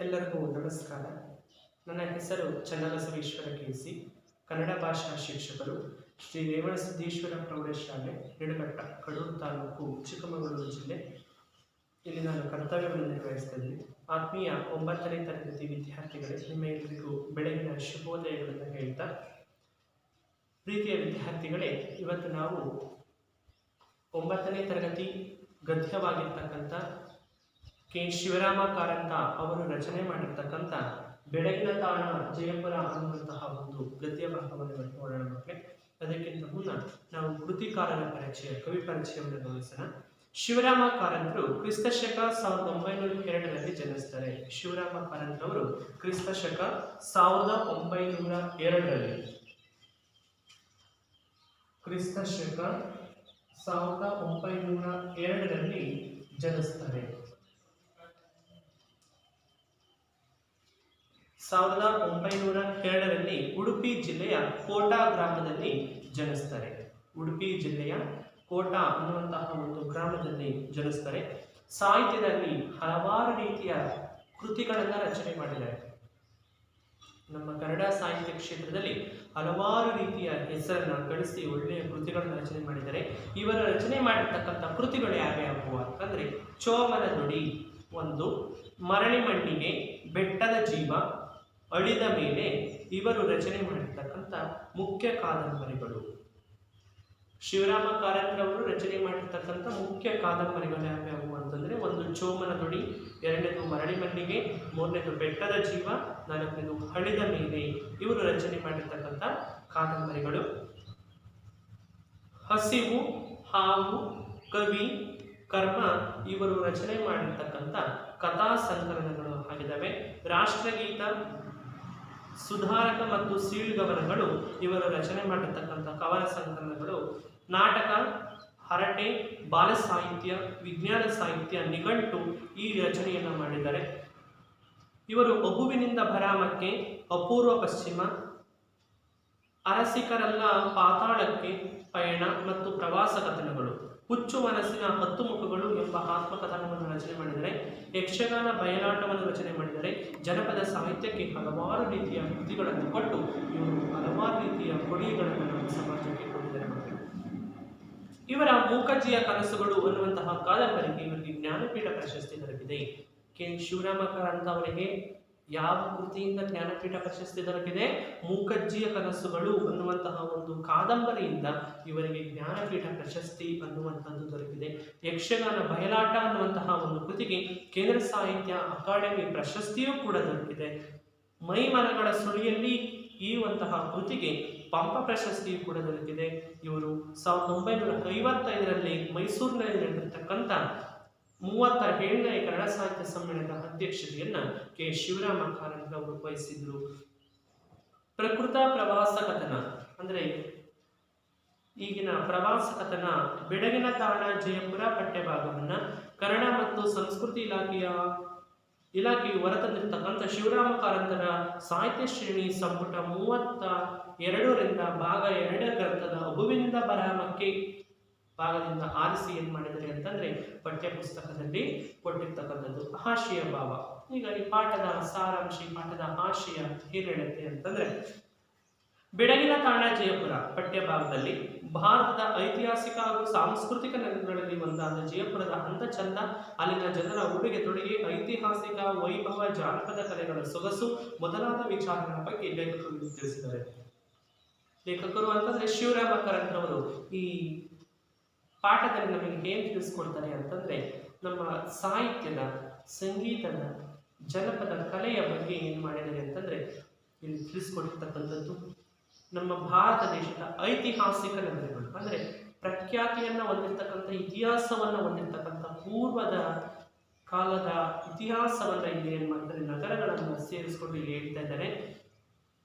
ಎಲ್ಲರಿಗೂ ನಮಸ್ಕಾರ. ನನ್ನ ಹೆಸರು ಚನ್ನಬಸವೇಶ್ವರ ಕೆಸಿ, ಕನ್ನಡ ಭಾಷಾ ಶಿಕ್ಷಕರು, ಶ್ರೀ ರೇವಣಸಿದ್ದೇಶ್ವರ ಪ್ರೌಢಶಾಲೆ, ನಿಡಘಟ್ಟ, ಕಡೂರು ತಾಲೂಕು, ಚಿಕ್ಕಮಗಳೂರು ಜಿಲ್ಲೆ. ಇಲ್ಲಿ ನಾನು ಕರ್ತವ್ಯವನ್ನು ನಿರ್ವಹಿಸ್ತಿದ್ದೀನಿ. ಆತ್ಮೀಯ 9ನೇ ತರಗತಿ ವಿದ್ಯಾರ್ಥಿಗಳೇ, ನಿಮ್ಮೆಲ್ಲರಿಗೂ ಬೆಳಗಿನ ಶುಭೋದಯಗಳನ್ನು ಹೇಳ್ತಾ, ಪ್ರೀತಿಯ ವಿದ್ಯಾರ್ಥಿಗಳೇ, ಇವತ್ತು ನಾವು 9ನೇ ತರಗತಿ ಗದ್ಯವಾಗಿರ್ತಕ್ಕಂಥ ಕೆ ಶಿವರಾಮ ಕಾರಂತ ಅವರು ರಚನೆ ಮಾಡಿರ್ತಕ್ಕಂಥ ಬೆಳಗಿನ ತಾಣ ಜಯಪುರ ಅನ್ನುವಂತಹ ಒಂದು ಗದ್ಯ ಭಾಗವನ್ನು ನೋಡೋಣ ಮಕ್ಕಳೇ. ಅದಕ್ಕಿಂತ ಮುನ್ನ ನಾವು ಕೃತಿಕಾರರ ಪರಿಚಯ, ಕವಿ ಪರಿಚಯವನ್ನು ಗಮನಿಸೋಣ. ಶಿವರಾಮ ಕಾರಂತರು ಕ್ರಿಸ್ತಶಕ 1902ರಲ್ಲಿ ಜನಿಸ್ತಾರೆ. ಶಿವರಾಮ ಕಾರಂತರವರು ಕ್ರಿಸ್ತಶಕ 1902ರಲ್ಲಿ ಕ್ರಿಸ್ತಶಕ 1902ರಲ್ಲಿ ಜನಿಸ್ತಾರೆ. 1902ರಲ್ಲಿ ಉಡುಪಿ ಜಿಲ್ಲೆಯ ಕೋಟಾ ಗ್ರಾಮದಲ್ಲಿ ಜನಿಸ್ತಾರೆ. ಉಡುಪಿ ಜಿಲ್ಲೆಯ ಕೋಟಾ ಅನ್ನುವಂತಹ ಒಂದು ಗ್ರಾಮದಲ್ಲಿ ಜನಿಸ್ತಾರೆ. ಸಾಹಿತ್ಯದಲ್ಲಿ ಹಲವಾರು ರೀತಿಯ ಕೃತಿಗಳನ್ನು ರಚನೆ ಮಾಡಿದ್ದಾರೆ. ನಮ್ಮ ಕನ್ನಡ ಸಾಹಿತ್ಯ ಕ್ಷೇತ್ರದಲ್ಲಿ ಹಲವಾರು ರೀತಿಯ ಹೆಸರನ್ನು ಗಳಿಸಿ ಒಳ್ಳೆಯ ಕೃತಿಗಳನ್ನು ರಚನೆ ಮಾಡಿದ್ದಾರೆ. ಇವರ ರಚನೆ ಮಾಡಿರ್ತಕ್ಕಂಥ ಕೃತಿಗಳು ಯಾವ್ಯಾವು ಅಂತಂದ್ರೆ ಚೋಮನ ನುಡಿ ಒಂದು, ಮರಳಿ ಮಣ್ಣಿಗೆ, ಬೆಟ್ಟದ ಜೀವ, ಅಳಿದ ಮೇಲೆ ಇವರು ರಚನೆ ಮಾಡಿರ್ತಕ್ಕಂಥ ಮುಖ್ಯ ಕಾದಂಬರಿಗಳು. ಶಿವರಾಮ ಕಾರಂತರವರು ರಚನೆ ಮಾಡಿರ್ತಕ್ಕಂಥ ಮುಖ್ಯ ಕಾದಂಬರಿಗಳು ಯಾವ್ಯಾವು ಅಂತಂದ್ರೆ ಒಂದು ಚೋಮನ ನುಡಿ, ಎರಡನೇದು ಮರಳಿ ಮಣ್ಣಿಗೆ, ಮೂರನೇದು ಬೆಟ್ಟದ ಜೀವ, ನಾಲ್ಕನೇದು ಅಳಿದ ಮೇಲೆ ಇವರು ರಚನೆ ಮಾಡಿರ್ತಕ್ಕಂಥ ಕಾದಂಬರಿಗಳು. ಹಸಿವು, ಹಾವು, ಕವಿ, ಕರ್ಮ ಇವರು ರಚನೆ ಮಾಡಿರ್ತಕ್ಕಂಥ ಕಥಾ ಸಂಕಲನಗಳು ಆಗಿದ್ದಾವೆ. ರಾಷ್ಟ್ರಗೀತ, ಸುಧಾರಕ ಮತ್ತು ಸೀಳ್ಗವನಗಳು ಇವರು ರಚನೆ ಮಾಡಿರ್ತಕ್ಕಂಥ ಕವನ ಸಂಕಲನಗಳು. ನಾಟಕ, ಹರಟೆ, ಬಾಲ ಸಾಹಿತ್ಯ, ವಿಜ್ಞಾನ ಸಾಹಿತ್ಯ, ನಿಘಂಟು ಈ ರಚನೆಯನ್ನು ಮಾಡಿದ್ದಾರೆ. ಇವರು ಅಹುವಿನಿಂದ ಭರಾಮಕ್ಕೆ, ಅಪೂರ್ವ ಪಶ್ಚಿಮ, ಅರಸಿಕರಲ್ಲ ಪಾತಾಳಕ್ಕೆ ಪಯಣ ಮತ್ತು ಪ್ರವಾಸ ಕಥನಗಳು, ಹುಚ್ಚು ಮನಸ್ಸಿನ 10 ಮುಖಗಳು ಎಂಬ ಆತ್ಮಕಥನವನ್ನು ರಚನೆ ಮಾಡಿದರೆ. ಯಕ್ಷಗಾನ ಬಯಲಾಟವನ್ನು ರಚನೆ ಮಾಡಿದರೆ. ಜನಪದ ಸಾಹಿತ್ಯಕ್ಕೆ ಹಲವಾರು ರೀತಿಯ ಕೃತಿಗಳನ್ನು ಕೊಟ್ಟು ಇವರು ಹಲವಾರು ರೀತಿಯ ಕೊಡುಗೆಗಳನ್ನು ನಮ್ಮ ಸಮಾಜಕ್ಕೆ ಕೊಟ್ಟಿದ್ದಾರೆ. ಇವರ ಮೂಕಜ್ಜಿಯ ಕನಸುಗಳು ಅನ್ನುವಂತಹ ಕಾದಂಬರಿಗೆ ಇವರಿಗೆ ಜ್ಞಾನಪೀಠ ಪ್ರಶಸ್ತಿ ದೊರಕಿದೆ. ಕೆ ಶಿವರಾಮ ಕಾರಂತ ಅವರಿಗೆ ಯಾವ ಕೃತಿಯಿಂದ ಜ್ಞಾನಪೀಠ ಪ್ರಶಸ್ತಿ ದೊರಕಿದೆ? ಮೂಕಜ್ಜಿಯ ಕನಸುಗಳು ಅನ್ನುವಂತಹ ಒಂದು ಕಾದಂಬರಿಯಿಂದ ಇವರಿಗೆ ಜ್ಞಾನಪೀಠ ಪ್ರಶಸ್ತಿ ಅನ್ನುವಂಥದ್ದು ದೊರಕಿದೆ. ಯಕ್ಷಗಾನ ಬಯಲಾಟ ಅನ್ನುವಂತಹ ಒಂದು ಕೃತಿಗೆ ಕೇಂದ್ರ ಸಾಹಿತ್ಯ ಅಕಾಡೆಮಿ ಪ್ರಶಸ್ತಿಯೂ ಕೂಡ ದೊರಕಿದೆ. ಮೈಮನಗಳ ಸುಳಿಯಲ್ಲಿ ಈ ಕೃತಿಗೆ ಪಂಪ ಪ್ರಶಸ್ತಿಯೂ ಕೂಡ ದೊರಕಿದೆ. ಇವರು 1955ರಲ್ಲಿ ಮೈಸೂರಿನಲ್ಲಿ ನಡೆದಿರ್ತಕ್ಕಂಥ 37ನೇ ಕನ್ನಡ ಸಾಹಿತ್ಯ ಸಮ್ಮೇಳನದ ಅಧ್ಯಕ್ಷತೆಯನ್ನ ಕೆ ಶಿವರಾಮ ಕಾರಂತ ಅವರು ವಹಿಸಿದ್ರು. ಪ್ರಕೃತ ಪ್ರವಾಸ ಕಥನ ಅಂದ್ರೆ ಈಗಿನ ಪ್ರವಾಸ ಕಥನ ಬೆಳಗಿನ ತಾಣ ಜಯಪುರ ಪಠ್ಯಭಾಗವನ್ನ ಕನ್ನಡ ಮತ್ತು ಸಂಸ್ಕೃತಿ ಇಲಾಖೆಯು ಹೊರತಂದಿರ್ತಕ್ಕಂಥ ಶಿವರಾಮ ಕಾರಂತರ ಸಾಹಿತ್ಯ ಶ್ರೇಣಿ ಸಂಪುಟ 32ರಿಂದ ಭಾಗ 2 ಗ್ರಂಥದ ಅಹುವಿನಿಂದ ಬರಾಮಕ್ಕೆ ಭಾಗದಿಂದ ಆರಿಸಿ ಏನ್ ಮಾಡಿದರೆ ಅಂತಂದ್ರೆ ಪಠ್ಯ ಪುಸ್ತಕದಲ್ಲಿ ಕೊಟ್ಟಿರ್ತಕ್ಕಂಥದ್ದು. ಹಾಶಿಯ ಭಾವ. ಈಗ ಈ ಪಾಠದ ಸಾರಾಂಶ, ಈ ಪಾಠದ ಆಶಯ ಏನ್ ಹೇಳುತ್ತೆ ಅಂತಂದ್ರೆ, ಬೆಳಗಿನ ತಾಣ ಜಯಪುರ ಪಠ್ಯಭಾಗದಲ್ಲಿ ಭಾರತದ ಐತಿಹಾಸಿಕ ಹಾಗೂ ಸಾಂಸ್ಕೃತಿಕ ನಗರಗಳಲ್ಲಿ ಒಂದಾದ ಜಯಪುರದ ಅಂದ ಚಂದ, ಅಲ್ಲಿನ ಜನರ ಉಡುಗೆ ತೊಡುಗೆ, ಐತಿಹಾಸಿಕ ವೈಭವ, ಜಾನಪದ ಕಲೆಗಳ ಸೊಗಸು ಮೊದಲಾದ ವಿಚಾರಗಳ ಬಗ್ಗೆ ಲೇಖಕರು ತಿಳಿಸಿದ್ದಾರೆ. ಲೇಖಕರು ಅಂತಂದ್ರೆ ಶಿವರಾಮ ಕಾರಂತರವರು ಈ ಪಾಠದಲ್ಲಿ ನಮಗೆ ಏನ್ ತಿಳಿಸ್ಕೊಡ್ತಾರೆ ಅಂತಂದ್ರೆ, ನಮ್ಮ ಸಾಹಿತ್ಯದ, ಸಂಗೀತದ, ಜನಪದ ಕಲೆಯ ಬಗ್ಗೆ ಏನ್ ಮಾಡಿದ್ದಾರೆ ಅಂತಂದ್ರೆ ಇಲ್ಲಿ ತಿಳಿಸ್ಕೊಟ್ಟಿರ್ತಕ್ಕಂಥದ್ದು. ನಮ್ಮ ಭಾರತ ದೇಶದ ಐತಿಹಾಸಿಕ ನಗರಗಳು ಅಂದ್ರೆ ಪ್ರಖ್ಯಾತಿಯನ್ನ ಹೊಂದಿರತಕ್ಕಂಥ, ಇತಿಹಾಸವನ್ನ ಹೊಂದಿರತಕ್ಕಂಥ ಪೂರ್ವದ ಕಾಲದ ಇತಿಹಾಸವನ್ನ ಇಲ್ಲಿ ಏನ್ ಮಾಡ್ತಾರೆ, ನಗರಗಳನ್ನ ಸೇರಿಸ್ಕೊಂಡು ಇಲ್ಲಿ ಹೇಳ್ತಾ ಇದ್ದಾರೆ.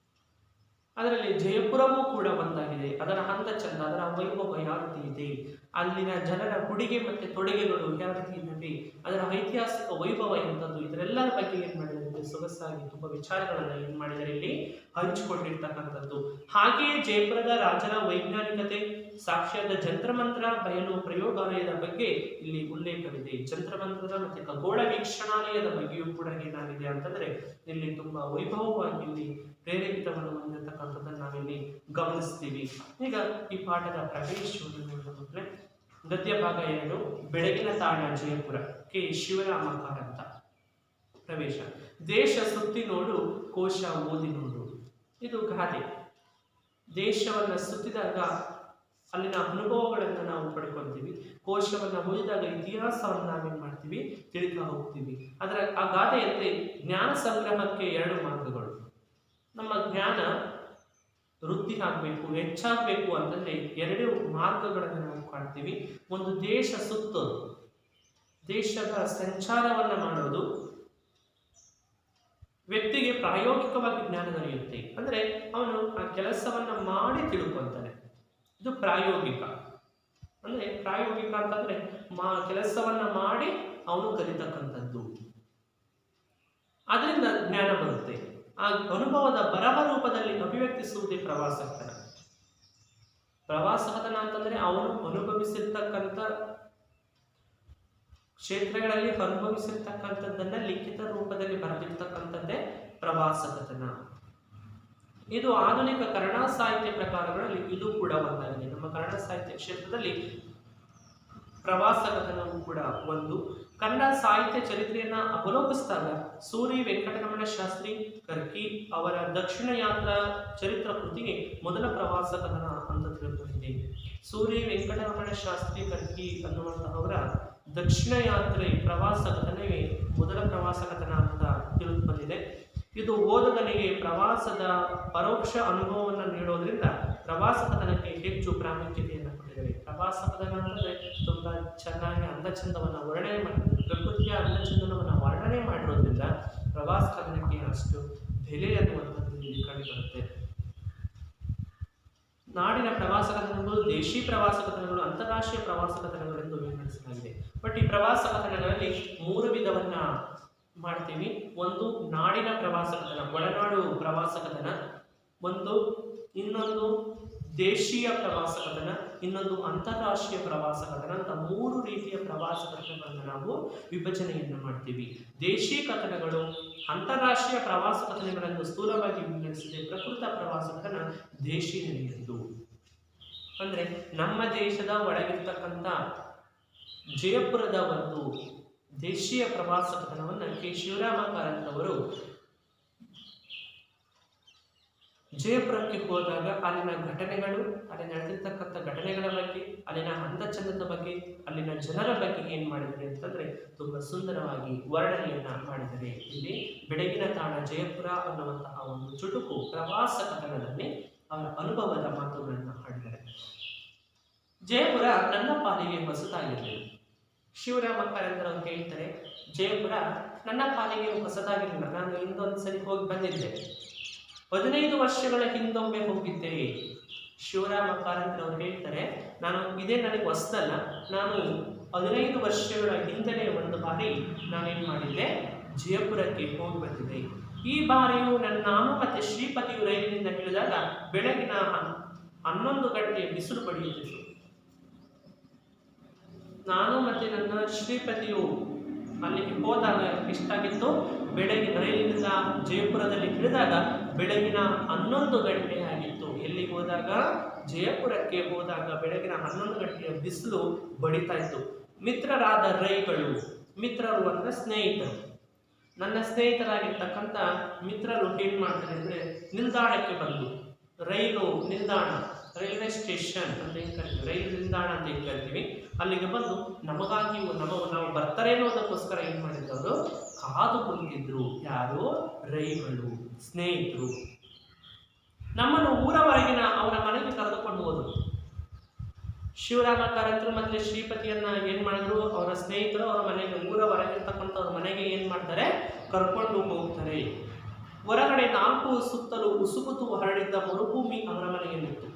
ಅದರಲ್ಲಿ ಜಯಪುರವೂ ಕೂಡ ಒಂದಾಗಿದೆ. ಅದರ ಅಂದ ಚಂದ, ಅದರ ವೈಭವ ಯಾವ ರೀತಿ ಇದೆ ಅಲ್ಲಿನ ಜನರ ಉಡುಗೆ ಮತ್ತು ತೊಡುಗೆಗಳು ಯಾವ ರೀತಿ ಇದ್ದಾವೆ, ಅದರ ಐತಿಹಾಸಿಕ ವೈಭವ ಎಂಥದ್ದು, ಇದರೆಲ್ಲರ ಬಗ್ಗೆ ಏನು ಮಾಡಿದರೆ ಸೊಗಸಾಗಿ ತುಂಬ ವಿಚಾರಗಳನ್ನು ಏನು ಮಾಡಿದರೆ ಇಲ್ಲಿ ಹಂಚಿಕೊಂಡಿರ್ತಕ್ಕಂಥದ್ದು. ಹಾಗೆಯೇ ಜಯಪುರದ ರಾಜರ ವೈಜ್ಞಾನಿಕತೆ, ಸಾಕ್ಷ್ಯದ ಜಂತ್ರಮಂತ್ರ ಬಯಲು ಪ್ರಯೋಗಾಲಯದ ಬಗ್ಗೆ ಇಲ್ಲಿ ಉಲ್ಲೇಖವಿದೆ. ಜಂತ್ರಮಂತ್ರದ ಮತ್ತು ಖಗೋಳ ವೀಕ್ಷಣಾಲಯದ ಬಗ್ಗೆಯೂ ಕೂಡ ಏನಾಗಿದೆ ಅಂತಂದ್ರೆ ಇಲ್ಲಿ ತುಂಬಾ ವೈಭವವಾಗಿ ಇಲ್ಲಿ ಪ್ರೇರೇಪಿತವನ್ನು ಹೊಂದಿರತಕ್ಕಂಥದ್ದನ್ನು ನಾವಿಲ್ಲಿ ಗಮನಿಸ್ತೀವಿ. ಈಗ ಈ ಪಾಠದ ಪ್ರವೇಶವನ್ನು ನೋಡಿದ್ರೆ ಗದ್ಯ ಭಾಗ 2 ಬೆಳಗಿನ ತಾಣ ಜಯಪುರ, ಕೆ ಶಿವರಾಮ ಕಾರಂತ. ಪ್ರವೇಶ: ದೇಶ ಸುತ್ತಿ ನೋಡು, ಕೋಶ ಓದಿ ನೋಡು. ಇದು ಗಾದೆ. ದೇಶವನ್ನ ಸುತ್ತಿದಾಗ ಅಲ್ಲಿನ ಅನುಭವಗಳನ್ನು ನಾವು ಪಡ್ಕೊಳ್ತೀವಿ, ಕೋಶವನ್ನ ಓದಿದಾಗ ಇತಿಹಾಸವನ್ನು ನಾವೇನ್ ಮಾಡ್ತೀವಿ, ತಿಳಿತಾ ಹೋಗ್ತೀವಿ. ಅದರ ಆ ಗಾದೆಯಂತೆ ಜ್ಞಾನ ಸಂಗ್ರಹಕ್ಕೆ 2 ಮಾರ್ಗಗಳು. ನಮ್ಮ ಜ್ಞಾನ ವೃದ್ಧಿ ಆಗಬೇಕು, ಹೆಚ್ಚಾಗಬೇಕು ಅಂತಂದ್ರೆ 2 ಮಾರ್ಗಗಳನ್ನು ನಾವು ಕಾಣ್ತೀವಿ. ಒಂದು ದೇಶ ಸುತ್ತೋದು, ದೇಶದ ಸಂಚಾರವನ್ನ ಮಾಡೋದು. ವ್ಯಕ್ತಿಗೆ ಪ್ರಾಯೋಗಿಕವಾಗಿ ಜ್ಞಾನ ದೊರೆಯುತ್ತೆ, ಅಂದ್ರೆ ಅವನು ಆ ಕೆಲಸವನ್ನ ಮಾಡಿ ತಿಳ್ಕೊಂತಾನೆ. ಇದು ಪ್ರಾಯೋಗಿಕ. ಅಂದ್ರೆ ಪ್ರಾಯೋಗಿಕ ಅಂತಂದ್ರೆ ಕೆಲಸವನ್ನ ಮಾಡಿ ಅವನು ಕಲಿತಕ್ಕಂಥದ್ದು, ಅದರಿಂದ ಜ್ಞಾನ ಬರುತ್ತೆ. ಆ ಅನುಭವದ ಬರಹ ರೂಪದಲ್ಲಿ ಅಭಿವ್ಯಕ್ತಿಸುವುದೇ ಪ್ರವಾಸ ಕಥನ. ಪ್ರವಾಸ ಕಥನ ಅಂತಂದ್ರೆ ಅವನು ಅನುಭವಿಸಿರ್ತಕ್ಕಂಥ ಕ್ಷೇತ್ರಗಳಲ್ಲಿ ಅನುಭವಿಸಿರ್ತಕ್ಕಂಥದ್ದನ್ನ ಲಿಖಿತ ರೂಪದಲ್ಲಿ ಬರೆದಿರ್ತಕ್ಕಂಥದ್ದೇ ಪ್ರವಾಸ ಕಥನ. ಇದು ಆಧುನಿಕ ಕನ್ನಡ ಸಾಹಿತ್ಯ ಪ್ರಕಾರಗಳಲ್ಲಿ ಇದು ಕೂಡ ಒಂದಾಗಿದೆ. ನಮ್ಮ ಕನ್ನಡ ಸಾಹಿತ್ಯ ಕ್ಷೇತ್ರದಲ್ಲಿ ಪ್ರವಾಸ ಕಥನವು ಕೂಡ ಒಂದು. ಕನ್ನಡ ಸಾಹಿತ್ಯ ಚರಿತ್ರೆಯನ್ನ ಅವಲೋಕಿಸಿದಾಗ ಸೂರಿ ವೆಂಕಟರಮಣ ಶಾಸ್ತ್ರಿ ಕರ್ಕಿ ಅವರ ದಕ್ಷಿಣ ಯಾತ್ರಾ ಚರಿತ್ರ ಕೃತಿಗೆ ಮೊದಲ ಪ್ರವಾಸ ಕಥನ ಅಂತ ತಿಳಿದುಬಂದಿದೆ. ಸೂರಿ ವೆಂಕಟರಮಣ ಶಾಸ್ತ್ರಿ ಕರ್ಕಿ ಅನ್ನುವಂತಹವರ ದಕ್ಷಿಣ ಯಾತ್ರೆ ಪ್ರವಾಸ ಕಥನವೇ ಮೊದಲ ಪ್ರವಾಸ ಕಥನ ಅಂತ ತಿಳಿದು ಬಂದಿದೆ. ಇದು ಓದುಗನಿಗೆ ಪ್ರವಾಸದ ಪರೋಕ್ಷ ಅನುಭವವನ್ನು ನೀಡೋದ್ರಿಂದ ಪ್ರವಾಸ ಕಥನಕ್ಕೆ ಹೆಚ್ಚು ಪ್ರಾಮುಖ್ಯತೆಯನ್ನು ಕೊಟ್ಟಿದ್ದಾರೆ. ಪ್ರವಾಸ ಕಥನ ಅಂತಂದ್ರೆ ತುಂಬಾ ಚೆನ್ನಾಗಿ ಅಂದಚಂದವನ್ನು ವರ್ಣನೆ ಮಾಡಿದ್ದಾರೆ, ಪ್ರಕೃತಿಯ ಅಂದಚಂದನವನ್ನು ವರ್ಣನೆ ಮಾಡಿರೋದ್ರಿಂದ ಪ್ರವಾಸ ಕಥನಕ್ಕೆ ಅಷ್ಟು ಬೆಲೆ ಅನ್ನುವಂಥದ್ದು ಇಲ್ಲಿ ಕಂಡುಬರುತ್ತೆ. ನಾಡಿನ ಪ್ರವಾಸ ಕಥನಗಳು, ದೇಶಿ ಪ್ರವಾಸ ಕಥನಗಳು, ಅಂತಾರಾಷ್ಟ್ರೀಯ ಪ್ರವಾಸ ಕಥನಗಳೆಂದು ವಿಂಗಡಿಸಲಾಗಿದೆ. ಬಟ್ ಈ ಪ್ರವಾಸ ಕಥನಗಳಲ್ಲಿ 3 ವಿಧವನ್ನ ಮಾಡ್ತೀವಿ. ಒಂದು ನಾಡಿನ ಪ್ರವಾಸ ಕಥನ, ಒಳನಾಡು ಪ್ರವಾಸ ಕಥನ, ಇನ್ನೊಂದು ದೇಶೀಯ ಪ್ರವಾಸ ಕಥನ, ಇನ್ನೊಂದು ಅಂತಾರಾಷ್ಟ್ರೀಯ ಪ್ರವಾಸ ಕಥನ ಅಂತ 3 ರೀತಿಯ ಪ್ರವಾಸ ಕಥನಗಳನ್ನು ನಾವು ವಿಭಜನೆಯನ್ನು ಮಾಡ್ತೀವಿ. ದೇಶೀಯ ಕಥನಗಳು, ಅಂತಾರಾಷ್ಟ್ರೀಯ ಪ್ರವಾಸ ಕಥನಗಳನ್ನು ಸ್ಥೂಲವಾಗಿ ವಿಂಗಡಿಸಿದೆ. ಪ್ರಕೃತ ಪ್ರವಾಸ ಕಥನ ದೇಶಿ ನೆಲೆಯದ್ದು, ಅಂದ್ರೆ ನಮ್ಮ ದೇಶದ ಒಳಗಿರ್ತಕ್ಕಂಥ ಜಯಪುರದ ಒಂದು ದೇಶೀಯ ಪ್ರವಾಸ ಕಥನವನ್ನು ಕೆ ಶಿವರಾಮ ಕಾರಂತವರು ಜಯಪುರಕ್ಕೆ ಹೋದಾಗ ಅಲ್ಲಿನ ಘಟನೆಗಳು, ಅಲ್ಲಿ ನಡೆದಿರ್ತಕ್ಕಂಥ ಘಟನೆಗಳ ಬಗ್ಗೆ, ಅಲ್ಲಿನ ಅಂದಚಂದದ ಬಗ್ಗೆ, ಅಲ್ಲಿನ ಜನರ ಬಗ್ಗೆ ಏನ್ ಮಾಡಿದ್ದಾರೆ ಅಂತಂದ್ರೆ ತುಂಬಾ ಸುಂದರವಾಗಿ ವರ್ಣನೆಯನ್ನ ಮಾಡಿದ್ದಾರೆ. ಇಲ್ಲಿ ಬೆಳಗಿನ ತಾಣ ಜಯಪುರ ಅನ್ನುವಂತಹ ಒಂದು ಚುಟುಕು ಪ್ರವಾಸ ಕಥನದಲ್ಲಿ ಅವರ ಅನುಭವದ ಮಾತುಗಳನ್ನು ಹಾಡಿದ್ದಾರೆ. ಜಯಪುರ ನನ್ನ ಪಾಲಿಗೆ ಹೊಸತಾಗಿರಲಿಲ್ಲ. ಶಿವರಾಮ ಕಾರಂತರವರು ಹೇಳ್ತಾರೆ, ಜಯಪುರ ನನ್ನ ಪಾಲಿಗೆ ಹೊಸದಾಗಿರಲಿಲ್ಲ, ನಾನು ಹಿಂದೊಂದ್ಸರಿ ಹೋಗಿ ಬಂದಿದ್ದೆ, 15 ವರ್ಷಗಳ ಹಿಂದೊಮ್ಮೆ ಹೋಗಿದ್ದೆ. ಶಿವರಾಮ ಕಾರಂತರವರು ಹೇಳ್ತಾರೆ, ಇದೇ ನನಗೆ ಹೊಸದಲ್ಲ, ನಾನು 15 ವರ್ಷಗಳ ಹಿಂದಲೇ ಒಂದು ಬಾರಿ ನಾನೇನ್ ಮಾಡಿದ್ದೆ, ಜಯಪುರಕ್ಕೆ ಹೋಗಿ ಬಂದಿದ್ದೆ. ಈ ಬಾರಿಯೂ ನಾನು ಮತ್ತೆ ಶ್ರೀಪತಿಯು ರೈಲಿನಿಂದ ಇಳಿದಾಗ ಬೆಳಗಿನ 11 ಗಂಟೆಯ ಬಿಸಿಲು ಪಡೆಯುತ್ತಿತ್ತು. ನಾನು ಮತ್ತೆ ನನ್ನ ಶ್ರೀಪತಿಯು ಅಲ್ಲಿಗೆ ಹೋದಾಗ ಎಷ್ಟಾಗಿತ್ತು, ಬೆಳಗಿನ ರೈಲಿನಿಂದ ಜಯಪುರದಲ್ಲಿ ಇಳಿದಾಗ ಬೆಳಗಿನ 11 ಗಂಟೆ ಆಗಿತ್ತು. ಎಲ್ಲಿಗೆ ಹೋದಾಗ, ಜಯಪುರಕ್ಕೆ ಹೋದಾಗ ಬೆಳಗಿನ 11 ಗಂಟೆಯ ಬಿಸಿಲು ಬಡಿತಾ ಇತ್ತು. ಮಿತ್ರರಾದ ರೈಗಳು, ಮಿತ್ರರು ಅಂದ್ರೆ ಸ್ನೇಹಿತರು, ನನ್ನ ಸ್ನೇಹಿತರಾಗಿರ್ತಕ್ಕಂಥ ಮಿತ್ರರು ಏನ್ ಮಾಡ್ತಾರೆ ಅಂದ್ರೆ ನಿಲ್ದಾಣಕ್ಕೆ ಬಂದು, ರೈಲು ನಿಲ್ದಾಣ, ರೈಲ್ವೆ ಸ್ಟೇಷನ್ ಅಂತ ಏನ್ ಕರಿತೀವಿ, ರೈಲು ನಿಲ್ದಾಣ ಅಂತ ಏನ್ ಕರಿತೀವಿ, ಅಲ್ಲಿಗೆ ಬಂದು ನಮಗಾಗಿ ನಾವು ಬರ್ತಾರೆ ಅನ್ನೋದಕ್ಕೋಸ್ಕರ ಏನ್ ಮಾಡಿದ್ರು, ಕಾದು ಕುಳಿತಿದ್ರು. ಯಾರು? ರೈಗಳು, ಸ್ನೇಹಿತರು. ನಮ್ಮನ್ನು ಊರವರೆಗಿನ ಅವರ ಮನೆಗೆ ಕರೆದುಕೊಂಡು ಹೋದರು. ಶಿವರಾಮ ಕಾರಂತರು ಮತ್ತೆ ಶ್ರೀಪತಿಯನ್ನ ಏನ್ ಮಾಡಿದ್ರು, ಅವರ ಸ್ನೇಹಿತರು ಅವರ ಮನೆಗೆ, ಊರ ಹೊರಗಿರ್ತಕ್ಕಂಥ ಅವ್ರ ಮನೆಗೆ ಏನ್ ಮಾಡ್ತಾರೆ, ಕರ್ಕೊಂಡು ಹೋಗ್ತಾರೆ. ಹೊರಗಡೆ 4 ಸುತ್ತಲೂ ಉಸುಕುತು ಹರಡಿದ್ದ ಮರುಭೂಮಿ ಅವರ ಮನೆಯಲ್ಲಿತ್ತು.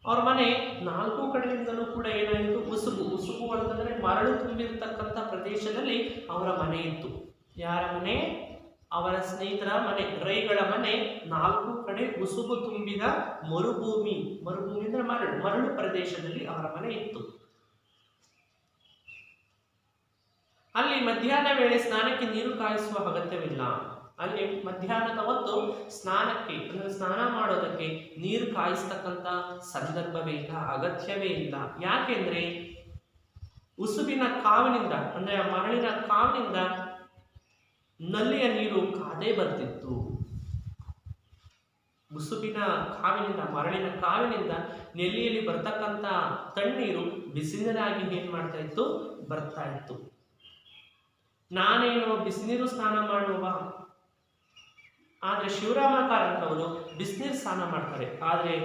ಅವ್ರ ಮನೆ ನಾಲ್ಕು ಕಡೆಯಿಂದಲೂ ಕೂಡ ಏನಾಯಿತು, ಉಸುಬು ಅಂತಂದ್ರೆ ಮರಳು ತುಂಬಿರ್ತಕ್ಕಂಥ ಪ್ರದೇಶದಲ್ಲಿ ಅವರ ಮನೆ ಇತ್ತು. ಯಾರ ಮನೆ? ಅವರ ಸ್ನೇಹಿತರ ಮನೆ, ರೈಗಳ ಮನೆ ನಾಲ್ಕು ಕಡೆ ಉಸುಬು ತುಂಬಿದ ಮರುಭೂಮಿ ಅಂದ್ರೆ ಮರಳು ಪ್ರದೇಶದಲ್ಲಿ ಅವರ ಮನೆ ಇತ್ತು. ಅಲ್ಲಿ ಮಧ್ಯಾಹ್ನ ವೇಳೆ ಸ್ನಾನಕ್ಕೆ ನೀರು ಕಾಯಿಸುವ ಅಗತ್ಯವಿಲ್ಲ. ಅಲ್ಲಿ ಮಧ್ಯಾಹ್ನದ ಹೊತ್ತು ಸ್ನಾನಕ್ಕೆ ಅಂದ್ರೆ ಸ್ನಾನ ಮಾಡೋದಕ್ಕೆ ನೀರು ಕಾಯಿಸ್ತಕ್ಕಂಥ ಸಂದರ್ಭವೇ ಇಲ್ಲ, ಅಗತ್ಯವೇ ಇಲ್ಲ. ಯಾಕೆಂದ್ರೆ ಉಸುಬಿನ ಕಾವಿನಿಂದ ಅಂದ್ರೆ ಮರಳಿನ ಕಾವಿನಿಂದ ನಲ್ಲಿಯ ನೀರು ಕಾದೇ ಬರ್ತಿತ್ತು. ಉಸುಬಿನ ಕಾವಿನಿಂದ ಮರಳಿನ ಕಾವಿನಿಂದ ನೆಲ್ಲಿಯಲ್ಲಿ ಬರ್ತಕ್ಕಂಥ ತಣ್ಣೀರು ಬಿಸಿನೀರಾಗಿ ಏನ್ ಮಾಡ್ತಾ ಇತ್ತು, ಬರ್ತಾ ಇತ್ತು. ನಾನೇನು ಬಿಸಿನೀರು ಸ್ನಾನ ಮಾಡುವ, ಆದ್ರೆ ಶಿವರಾಮ ಕಾರಂತರವರು ಬಿಸಿನೀರು ಸ್ನಾನ ಮಾಡ್ತಾರೆ. ಆದ್ರೆ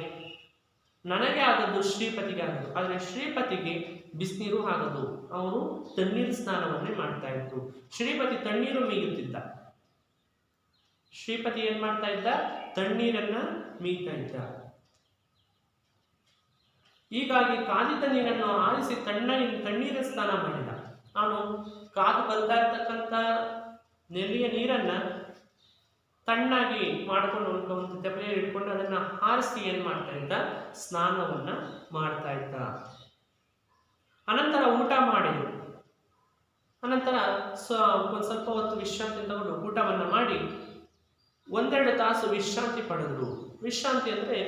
ನನಗೆ ಆದದ್ದು ಶ್ರೀಪತಿಗೆ ಆದದ್ದು. ಆದ್ರೆ ಶ್ರೀಪತಿಗೆ ಬಿಸಿನೀರು ಆಗದು, ಅವರು ತಣ್ಣೀರು ಸ್ನಾನವನ್ನೇ ಮಾಡ್ತಾ ಇದ್ರು. ಶ್ರೀಪತಿ ತಣ್ಣೀರು ಮೀಗುತ್ತಿದ್ದ. ಶ್ರೀಪತಿ ಏನ್ ಮಾಡ್ತಾ ಇದ್ದ? ತಣ್ಣೀರನ್ನ ಮೀಗ್ತಾ ಇದ್ದ. ಹೀಗಾಗಿ ಕಾದಿದ್ದ ನೀರನ್ನು ಆರಿಸಿ ತಣ್ಣೀರ ಸ್ನಾನ ಮಾಡಿದ. ಅವನು ಕಾದು ಬರ್ತಾ ಇರ್ತಕ್ಕಂಥ ನೆಲ್ಲಿಯ ನೀರನ್ನ ತಣ್ಣಾಗಿ ಮಾಡ್ಕೊಂಡು ಒಂದು ತೆಪ್ಪಲೆಯಲ್ಲಿ ಇಟ್ಕೊಂಡು ಅದನ್ನ ಹಾರಿಸಿ ಏನ್ ಮಾಡ್ತಾ ಇದ್ದ? ಸ್ನಾನವನ್ನ ಮಾಡ್ತಾ ಇದ್ದ. ಅನಂತರ ಊಟ ಮಾಡಿದ್ರು. ಅನಂತರ ಒಂದು ಸ್ವಲ್ಪ ಹೊತ್ತು ವಿಶ್ರಾಂತಿ ತಗೊಂಡು ಊಟವನ್ನ ಮಾಡಿ 1-2 ತಾಸು ವಿಶ್ರಾಂತಿ ಪಡೆದ್ರು. ವಿಶ್ರಾಂತಿ ಅಂದ್ರೆ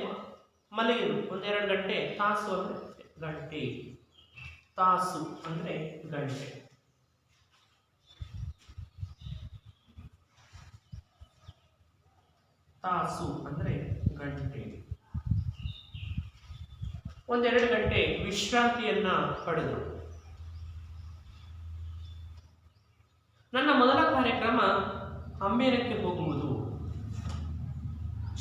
ಮಲಗಿದ್ರು. 1-2 ಗಂಟೆ. ತಾಸು ಅಂದ್ರೆ ಗಂಟೆ. ತಾಸು ಅಂದ್ರೆ ಗಂಟೆ. ತಾಸು ಅಂದ್ರೆ ಗಂಟೆ. 1-2 ಗಂಟೆ ವಿಶ್ರಾಂತಿಯನ್ನ ಪಡೆದರು. ನನ್ನ ಮೊದಲ ಕಾರ್ಯಕ್ರಮ ಅಂಬೇರಕ್ಕೆ ಹೋಗುವುದು.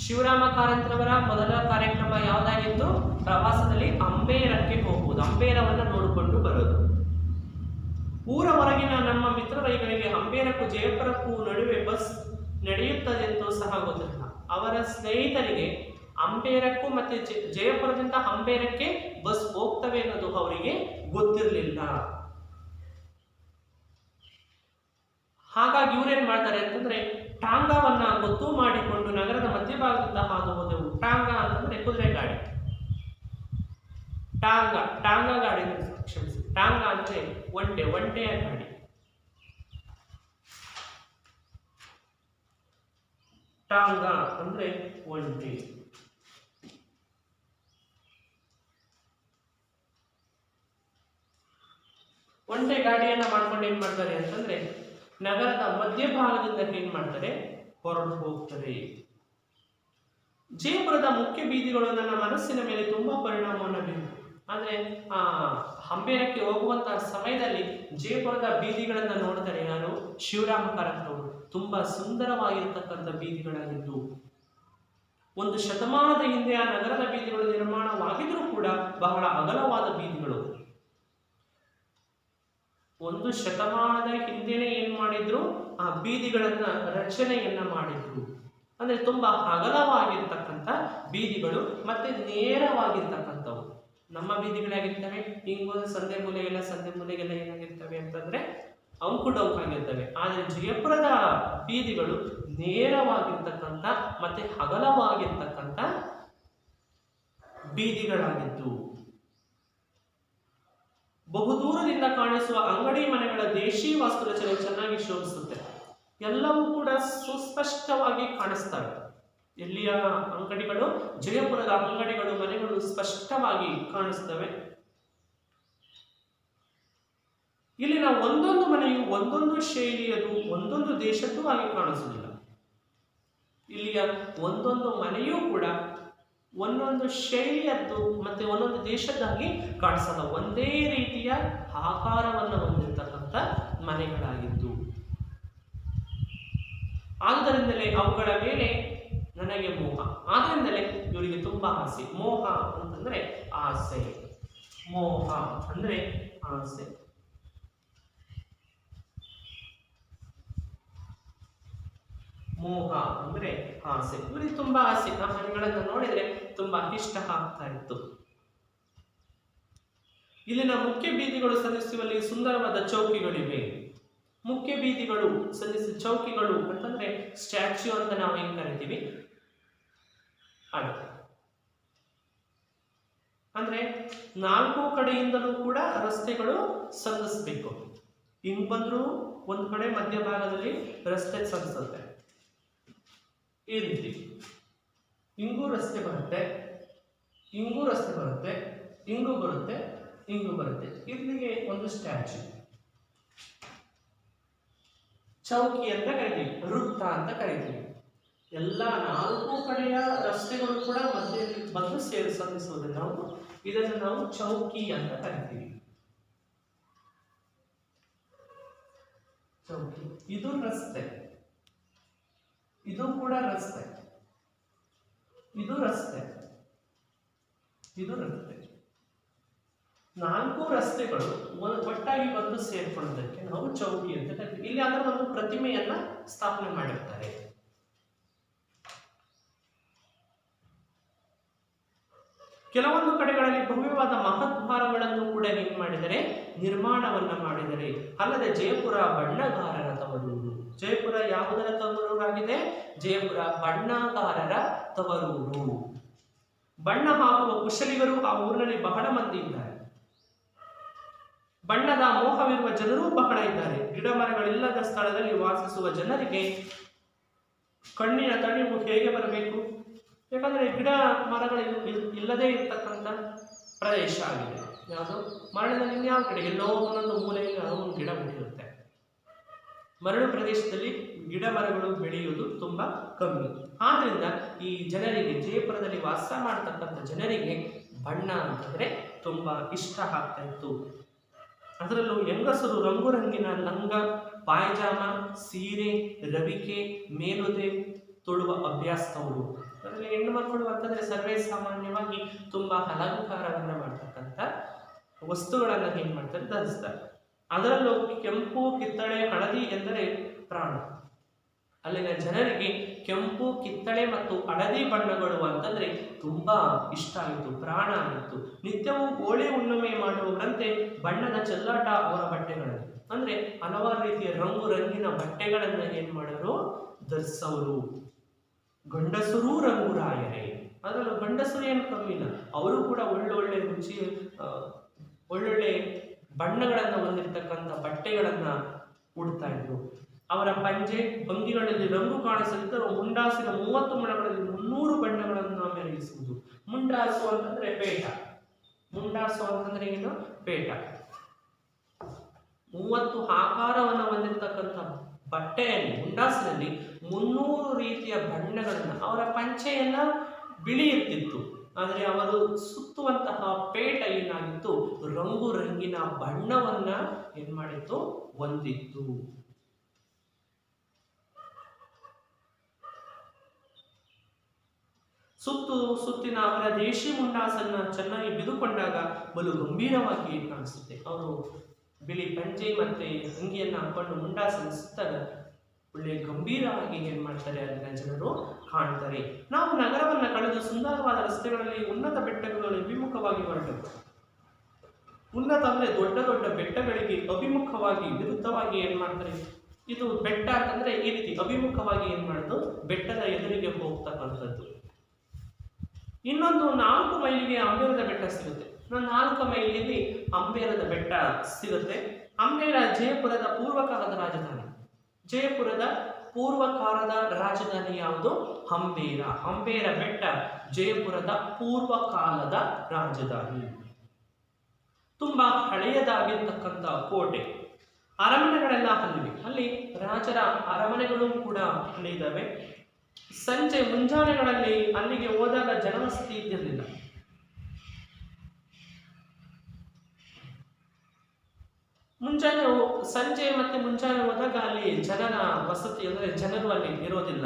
ಶಿವರಾಮ ಕಾರಂತರವರ ಮೊದಲ ಕಾರ್ಯಕ್ರಮ ಯಾವುದಾಗಿತ್ತು? ಪ್ರವಾಸದಲ್ಲಿ ಅಂಬೇರಕ್ಕೆ ಹೋಗುವುದು, ಅಂಬೇರವನ್ನ ನೋಡಿಕೊಂಡು ಬರೋದು. ಊರ ಹೊರಗಿನ ನಮ್ಮ ಮಿತ್ರ ರೈಗಳಿಗೆ ಅಂಬೇರಕ್ಕೂ ಜಯಪುರಕ್ಕೂ ನಡುವೆ ಬಸ್ ನಡೆಯುತ್ತದೆಂದು ಸಹ ಗೊತ್ತಿರಲಿಲ್ಲ. ಅವರ ಸ್ನೇಹಿತರಿಗೆ ಅಂಬೇರಕ್ಕೂ ಮತ್ತೆ ಜಯಪುರದಿಂದ ಅಂಬೇರಕ್ಕೆ ಬಸ್ ಹೋಗ್ತವೆ ಅನ್ನೋದು ಅವರಿಗೆ ಗೊತ್ತಿರಲಿಲ್ಲ. ಹಾಗಾಗಿ ಇವ್ರೇನ್ ಮಾಡ್ತಾರೆ ಅಂತಂದ್ರೆ ಟಾಂಗಾವನ್ನ ಗೊತ್ತು ಮಾಡಿಕೊಂಡು ನಗರದ ಮಧ್ಯಭಾಗದಿಂದ ಹಾದು ಹೋದೆವು. ಟಾಂಗಾ ಅಂತಂದ್ರೆ ಕುದುರೆ ಗಾಡಿ. ಟಾಂಗಾ ಗಾಡಿ, ಕ್ಷಮಿಸಿ, ಟಾಂಗಾ ಅಂದ್ರೆ ಒಂಟೆಯ ಗಾಡಿ. ಟಾಂಗಾ ಅಂದ್ರೆ ಒಂಟೆ. ಒಂಟೆ ಗಾಡಿಯನ್ನ ಮಾಡ್ಕೊಂಡು ಏನ್ ಮಾಡ್ತಾರೆ ಅಂತಂದ್ರೆ ನಗರದ ಮಧ್ಯಭಾಗದಿಂದ ಏನ್ ಮಾಡ್ತಾರೆ? ಹೊರಟು ಹೋಗ್ತಾರೆ. ಜಯಪುರದ ಮುಖ್ಯ ಬೀದಿಗಳು ನನ್ನ ಮನಸ್ಸಿನ ಮೇಲೆ ತುಂಬಾ ಪರಿಣಾಮವನ್ನು ಬೀರಿತು. ಅಂದ್ರೆ ಅಂಬೇರಕ್ಕೆ ಹೋಗುವಂತಹ ಸಮಯದಲ್ಲಿ ಜಯಪುರದ ಬೀದಿಗಳನ್ನ ನೋಡ್ತಾರೆ ಯಾರು? ಶಿವರಾಮ ಕಾರಂತರವರು. ತುಂಬಾ ಸುಂದರವಾಗಿರ್ತಕ್ಕಂಥ ಬೀದಿಗಳಾಗಿದ್ದು, 1 ಶತಮಾನದ ಹಿಂದೆ ಆ ನಗರದ ಬೀದಿಗಳು ನಿರ್ಮಾಣವಾಗಿದ್ರೂ ಕೂಡ ಬಹಳ ಅಗಲವಾದ ಬೀದಿಗಳು. 1 ಶತಮಾನದ ಹಿಂದೆನೆ ಏನ್ ಮಾಡಿದ್ರು? ಆ ಬೀದಿಗಳನ್ನ ರಚನೆಯನ್ನ ಮಾಡಿದ್ರು. ಅಂದ್ರೆ ತುಂಬಾ ಅಗಲವಾಗಿರ್ತಕ್ಕಂಥ ಬೀದಿಗಳು ಮತ್ತೆ ನೇರವಾಗಿರ್ತಕ್ಕಂಥವು. ನಮ್ಮ ಬೀದಿಗಳಾಗಿರ್ತವೆ ಹಿಂಗೋದ ಸಂದೆ ಮೂಲೆಗೆಲ್ಲ ಏನಾಗಿರ್ತವೆ ಅಂತಂದ್ರೆ ಅಂಕು ಡೌಕಾಗಿರ್ತವೆ. ಆದ್ರೆ ಜಯಪುರದ ಬೀದಿಗಳು ನೇರವಾಗಿರ್ತಕ್ಕಂಥ ಮತ್ತೆ ಅಗಲವಾಗಿರ್ತಕ್ಕಂಥ ಬೀದಿಗಳಾಗಿದ್ದು, ಬಹುದೂರದಿಂದ ಕಾಣಿಸುವ ಅಂಗಡಿ ಮನೆಗಳ ದೇಶಿ ವಾಸ್ತುರಚನೆ ಚೆನ್ನಾಗಿ ಶೋಭಿಸುತ್ತೆ. ಎಲ್ಲವೂ ಕೂಡ ಸುಸ್ಪಷ್ಟವಾಗಿ ಕಾಣಿಸ್ತವೆ. ಎಲ್ಲಿಯ ಅಂಗಡಿಗಳು? ಜಯಪುರದ ಅಂಗಡಿಗಳು, ಮನೆಗಳು ಸ್ಪಷ್ಟವಾಗಿ ಕಾಣಿಸ್ತವೆ. ಇಲ್ಲಿನ ಒಂದೊಂದು ಮನೆಯು ಒಂದೊಂದು ಶೈಲಿಯದು, ಒಂದೊಂದು ದೇಶದ್ದು ಆಗಿ ಕಾಣಿಸುವುದಿಲ್ಲ. ಇಲ್ಲಿಯ ಒಂದೊಂದು ಮನೆಯೂ ಕೂಡ ಒಂದೊಂದು ಶೈಲಿಯದ್ದು ಮತ್ತೆ ಒಂದೊಂದು ದೇಶದ್ದಾಗಿ ಕಾಣಿಸಲ್ಲ. ಒಂದೇ ರೀತಿಯ ಆಕಾರವನ್ನು ಹೊಂದಿರತಕ್ಕಂಥ ಮನೆಗಳಾಗಿದ್ದು, ಆದ್ದರಿಂದಲೇ ಅವುಗಳ ಮೇಲೆ ನನಗೆ ಮೋಹ. ಆದ್ದರಿಂದಲೇ ಇವರಿಗೆ ತುಂಬಾ ಆಸೆ. ಮೋಹ ಅಂತಂದ್ರೆ ಆಸೆ, ಮೋಹ ಅಂದ್ರೆ ಆಸೆ. ಮೋಹ ಅಂದ್ರೆ ಆಸೆ. ಇವರಿಗೆ ತುಂಬಾ ಆಸೆ. ಆ ಮನೆಗಳನ್ನು ನೋಡಿದ್ರೆ ತುಂಬಾ ಇಷ್ಟ ಆಗ್ತಾ ಇತ್ತು. ಇಲ್ಲಿನ ಮುಖ್ಯ ಬೀದಿಗಳು ಸಂಧಿಸುವಲ್ಲಿ ಸುಂದರವಾದ ಚೌಕಿಗಳಿವೆ. ಮುಖ್ಯ ಬೀದಿಗಳು ಸಂಧಿಸಿದ ಚೌಕಿಗಳು ಅಂತಂದ್ರೆ ಸ್ಟ್ಯಾಚ್ಯೂ ಅಂತ ನಾವು ಹೆಂಗ್ ಕರಿತೀವಿ ಅದು. ಅಂದ್ರೆ ನಾಲ್ಕು ಕಡೆಯಿಂದಲೂ ಕೂಡ ರಸ್ತೆಗಳು ಸಂಧಿಸಬೇಕು. ಹಿಂಗ್ ಬಂದ್ರು ಒಂದ್ ಕಡೆ ಮಧ್ಯಭಾಗದಲ್ಲಿ ರಸ್ತೆ ಸಂಧಿಸುತ್ತೆ, ಈ ರೀತಿ ಹಿಂಗೂ ರಸ್ತೆ ಬರುತ್ತೆ, ಹಿಂಗೂ ರಸ್ತೆ ಬರುತ್ತೆ, ಹಿಂಗೂ ಬರುತ್ತೆ, ಹಿಂಗೂ ಬರುತ್ತೆ. ಇಲ್ಲಿಗೆ ಒಂದು ಸ್ಟ್ಯಾಚ್ಯೂ, ಚೌಕಿ ಅಂತ ಕರಿತೀವಿ, ವೃತ್ತ ಅಂತ ಕರಿತೀವಿ. ಎಲ್ಲ ನಾಲ್ಕು ಕಡೆಯ ರಸ್ತೆಗಳು ಕೂಡ ಮಧ್ಯದಲ್ಲಿ ಬಂದು ಸಂಧಿಸುವುದನ್ನು ನಾವು ಇದನ್ನು ನಾವು ಚೌಕಿ ಅಂತ ಕರಿತೀವಿ. ಚೌಕಿ ಇದು ರಸ್ತೆ, ಇದು ಕೂಡ ರಸ್ತೆ, ಇದು ರಸ್ತೆ, ಇದು ರಸ್ತೆ. ನಾಲ್ಕು ರಸ್ತೆಗಳು ಒಟ್ಟಾಗಿ ಬಂದು ಸೇರ್ಕೊಳ್ಳೋದಕ್ಕೆ ನಾವು ಚೌಕಿ ಅಂತ ಕರಿತೀವಿ. ಇಲ್ಲಿ ಅದರ ಒಂದು ಪ್ರತಿಮೆಯನ್ನ ಸ್ಥಾಪನೆ ಮಾಡಿರ್ತಾರೆ. ಕೆಲವೊಂದು ಕಡೆಗಳಲ್ಲಿ ಭವ್ಯವಾದ ಮಹದ್ವಾರಗಳನ್ನು ಕೂಡ ನಿರ್ಮಾಣವನ್ನ ಮಾಡಿದರೆ. ಅಲ್ಲದೆ ಜಯಪುರ ಬಣ್ಣಗಾರರ ತವರೂರು. ಜಯಪುರ ಯಾವುದರ ತವರೂರಾಗಿದೆ? ಜಯಪುರ ಬಣ್ಣಗಾರರ ತವರೂರು. ಬಣ್ಣ ಹಾಕುವ ಕುಶಲಿಗರು ಆ ಊರಿನಲ್ಲಿ ಬಹಳ ಮಂದಿ ಇದ್ದಾರೆ. ಬಣ್ಣದ ಮೋಹವಿರುವ ಜನರು ಬಹಳ ಇದ್ದಾರೆ. ಗಿಡ ಮರಗಳಿಲ್ಲದ ಸ್ಥಳದಲ್ಲಿ ವಾಸಿಸುವ ಜನರಿಗೆ ಕಣ್ಣಿನ ತಣಿವು ಹೇಗೆ ಬರಬೇಕು? ಯಾಕಂದ್ರೆ ಗಿಡ ಮರಗಳು ಇಲ್ಲದೆ ಇರತಕ್ಕಂಥ ಪ್ರದೇಶ ಆಗಿದೆ. ಯಾವುದು? ಮರಳಿನಲ್ಲಿ ಇನ್ಯಾವ ಕಡೆ ಎಲ್ಲೋ ಒಂದೊಂದು ಮೂಲೆಯಲ್ಲಿ ಒಂದು ಗಿಡ ಬೆಳೆಯುತ್ತೆ. ಮರಳು ಪ್ರದೇಶದಲ್ಲಿ ಗಿಡ ಮರಗಳು ಬೆಳೆಯುವುದು ತುಂಬಾ ಕಮ್ಮಿ. ಆದ್ರಿಂದ ಈ ಜನರಿಗೆ, ಜಯಪುರದಲ್ಲಿ ವಾಸ ಮಾಡತಕ್ಕಂಥ ಜನರಿಗೆ ಬಣ್ಣ ಅಂತಂದ್ರೆ ತುಂಬಾ ಇಷ್ಟ ಆಗ್ತಾ ಇತ್ತು. ಅದರಲ್ಲೂ ಹೆಂಗಸರು ರಂಗುರಂಗಿನ ಲಂಗ, ಪಾಯಜಾಮ, ಸೀರೆ, ರವಿಕೆ, ಮೇಲುದೆ ತೊಡುವ ಅಭ್ಯಾಸದವರು. ಅದರಲ್ಲಿ ಹೆಣ್ಣು ಮಕ್ಕಳು ಅಂತಂದ್ರೆ ಸರ್ವೇ ಸಾಮಾನ್ಯವಾಗಿ ತುಂಬಾ ಅಲಂಕಾರವನ್ನ ಮಾಡ್ತಕ್ಕಂಥ ವಸ್ತುಗಳನ್ನ ಏನ್ ಮಾಡ್ತಾರೆ? ಧರಿಸ್ತಾರೆ. ಅದರಲ್ಲೂ ಕೆಂಪು, ಕಿತ್ತಳೆ, ಹಳದಿ ಎಂದರೆ ಪ್ರಾಣ. ಅಲ್ಲಿನ ಜನರಿಗೆ ಕೆಂಪು, ಕಿತ್ತಳೆ ಮತ್ತು ಹಳದಿ ಬಣ್ಣಗಳು ಅಂತಂದ್ರೆ ತುಂಬಾ ಇಷ್ಟ ಆಯಿತು, ಪ್ರಾಣ ಆಗಿತ್ತು. ನಿತ್ಯವೂ ಹೋಳಿ ಹುಣ್ಣಿಮೆ ಮಾಡುವವರಂತೆ ಬಣ್ಣದ ಚೆಲ್ಲಾಟ ಅವರ ಬಟ್ಟೆಗಳಲ್ಲಿ. ಅಂದ್ರೆ ಹಲವಾರು ರೀತಿಯ ರಂಗು ರಂಗಿನ ಬಟ್ಟೆಗಳನ್ನ ಏನ್ ಮಾಡೋರು? ಧರಿಸೋರು. ಗಂಡಸರೂ ರಂಗುರಾಯರೇ. ಅದರಲ್ಲೂ ಗಂಡಸರು ಏನು ಕಮ್ಮಿ ಇಲ್ಲ, ಅವರು ಕೂಡ ಒಳ್ಳೊಳ್ಳೆ ರುಚಿ, ಒಳ್ಳೊಳ್ಳೆ ಬಣ್ಣಗಳನ್ನ ಹೊಂದಿರತಕ್ಕಂಥ ಬಟ್ಟೆಗಳನ್ನ ಉಡ್ತಾ ಇದ್ರು. ಅವರ ಪಂಜೆ ಭಂಗಿಗಳಲ್ಲಿ ರಂಗು ಕಾಣಿಸಲಿದ್ದರೂ ಮುಂಡಾಸಿನ 30 ಮೊಳಗಳಲ್ಲಿ 300 ಬಣ್ಣಗಳನ್ನು ಮೆರಗಿಸುವುದು. ಮುಂಡಾಸು ಅಂತಂದ್ರೆ ಪೇಟ. ಮುಂಡಾಸು ಅಂತಂದ್ರೆ ಏನು? ಪೇಟ. 30 ಆಕಾರವನ್ನು ಹೊಂದಿರತಕ್ಕಂಥ ಬಟ್ಟೆಯಲ್ಲಿ, ಮುಂಡಾಸಿನಲ್ಲಿ 300 ರೀತಿಯ ಬಣ್ಣಗಳನ್ನ. ಅವರ ಪಂಚೆಯನ್ನ ಬಿಳಿ ಇರ್ತಿತ್ತು, ಆದರೆ ಅವರು ಸುತ್ತುವಂತಹ ಪೇಟ ಏನಾಗಿತ್ತು? ರಂಗು ರಂಗಿನ ಬಣ್ಣವನ್ನ ಏನ್ ಮಾಡಿತ್ತು? ಹೊಂದಿತ್ತು. ಸುತ್ತಿನ ಅವರ ದೇಶಿ ಮುಂಡಾಸನ್ನ ಚೆನ್ನಾಗಿ ಬಿದುಕೊಂಡಾಗ ಬಲು ಗಂಭೀರವಾಗಿ ಕಾಣಿಸುತ್ತೆ. ಅವರು ಬಿಳಿ ಪಂಚೆ ಮತ್ತೆ ಅಂಗಿಯನ್ನ ಹಾಕೊಂಡು ಮುಂಡಾಸನ್ನ ಸುತ್ತಾಗ ಒಳ್ಳೆ ಗಂಭೀರವಾಗಿ ಏನ್ ಮಾಡ್ತಾರೆ? ಅಲ್ಲಿನ ಜನರು ಕಾಣ್ತಾರೆ. ನಾವು ನಗರವನ್ನ ಕಳೆದು ಸುಂದರವಾದ ರಸ್ತೆಗಳಲ್ಲಿ ಉನ್ನತ ಬೆಟ್ಟಗಳು ಅಭಿಮುಖವಾಗಿ ಹೊರಟವು. ಉನ್ನತ ಅಂದ್ರೆ ದೊಡ್ಡ ದೊಡ್ಡ ಬೆಟ್ಟಗಳಿಗೆ ಅಭಿಮುಖವಾಗಿ, ವಿರುದ್ಧವಾಗಿ ಏನ್ ಮಾಡ್ತಾರೆ? ಇದು ಬೆಟ್ಟ ಅಂತಂದ್ರೆ ಈ ರೀತಿ ಅಭಿಮುಖವಾಗಿ ಏನ್ ಮಾಡೋದು? ಬೆಟ್ಟದ ಎದುರಿಗೆ ಹೋಗ್ತಕ್ಕಂಥದ್ದು. ಇನ್ನೊಂದು 4 ಮೈಲಿಗೆ ಅಂಬೇರದ ಬೆಟ್ಟ ಸಿಗುತ್ತೆ. 4 ಮೈಲಿಯಲ್ಲಿ ಅಂಬೇರದ ಬೆಟ್ಟ ಸಿಗುತ್ತೆ. ಅಂಬೇರ ಜಯಪುರದ ಪೂರ್ವಕಾಲದ ರಾಜಧಾನಿ. ಜಯಪುರದ ಪೂರ್ವಕಾಲದ ರಾಜಧಾನಿ ಯಾವುದು? ಅಂಬೇರ. ಅಂಬೇರ ಬೆಟ್ಟ ಜಯಪುರದ ಪೂರ್ವಕಾಲದ ರಾಜಧಾನಿ. ತುಂಬಾ ಹಳೆಯದಾಗಿರ್ತಕ್ಕಂಥ ಕೋಟೆ, ಅರಮನೆಗಳೆಲ್ಲ ಅಲ್ಲಿವೆ. ಅಲ್ಲಿ ರಾಜರ ಅರಮನೆಗಳು ಕೂಡ ಅಲ್ಲಿದ್ದಾವೆ. ಸಂಜೆ ಮುಂಜಾನೆಗಳಲ್ಲಿ ಅಲ್ಲಿಗೆ ಹೋದಾಗ ಜನವಸತಿ ಇದ್ದಿರಲಿಲ್ಲ. ಸಂಜೆ ಮತ್ತೆ ಮುಂಜಾನೆ ಹೋದಾಗ ಅಲ್ಲಿ ಜನರ ವಸತಿ ಅಂದ್ರೆ ಜನರು ಅಲ್ಲಿ ಇರೋದಿಲ್ಲ.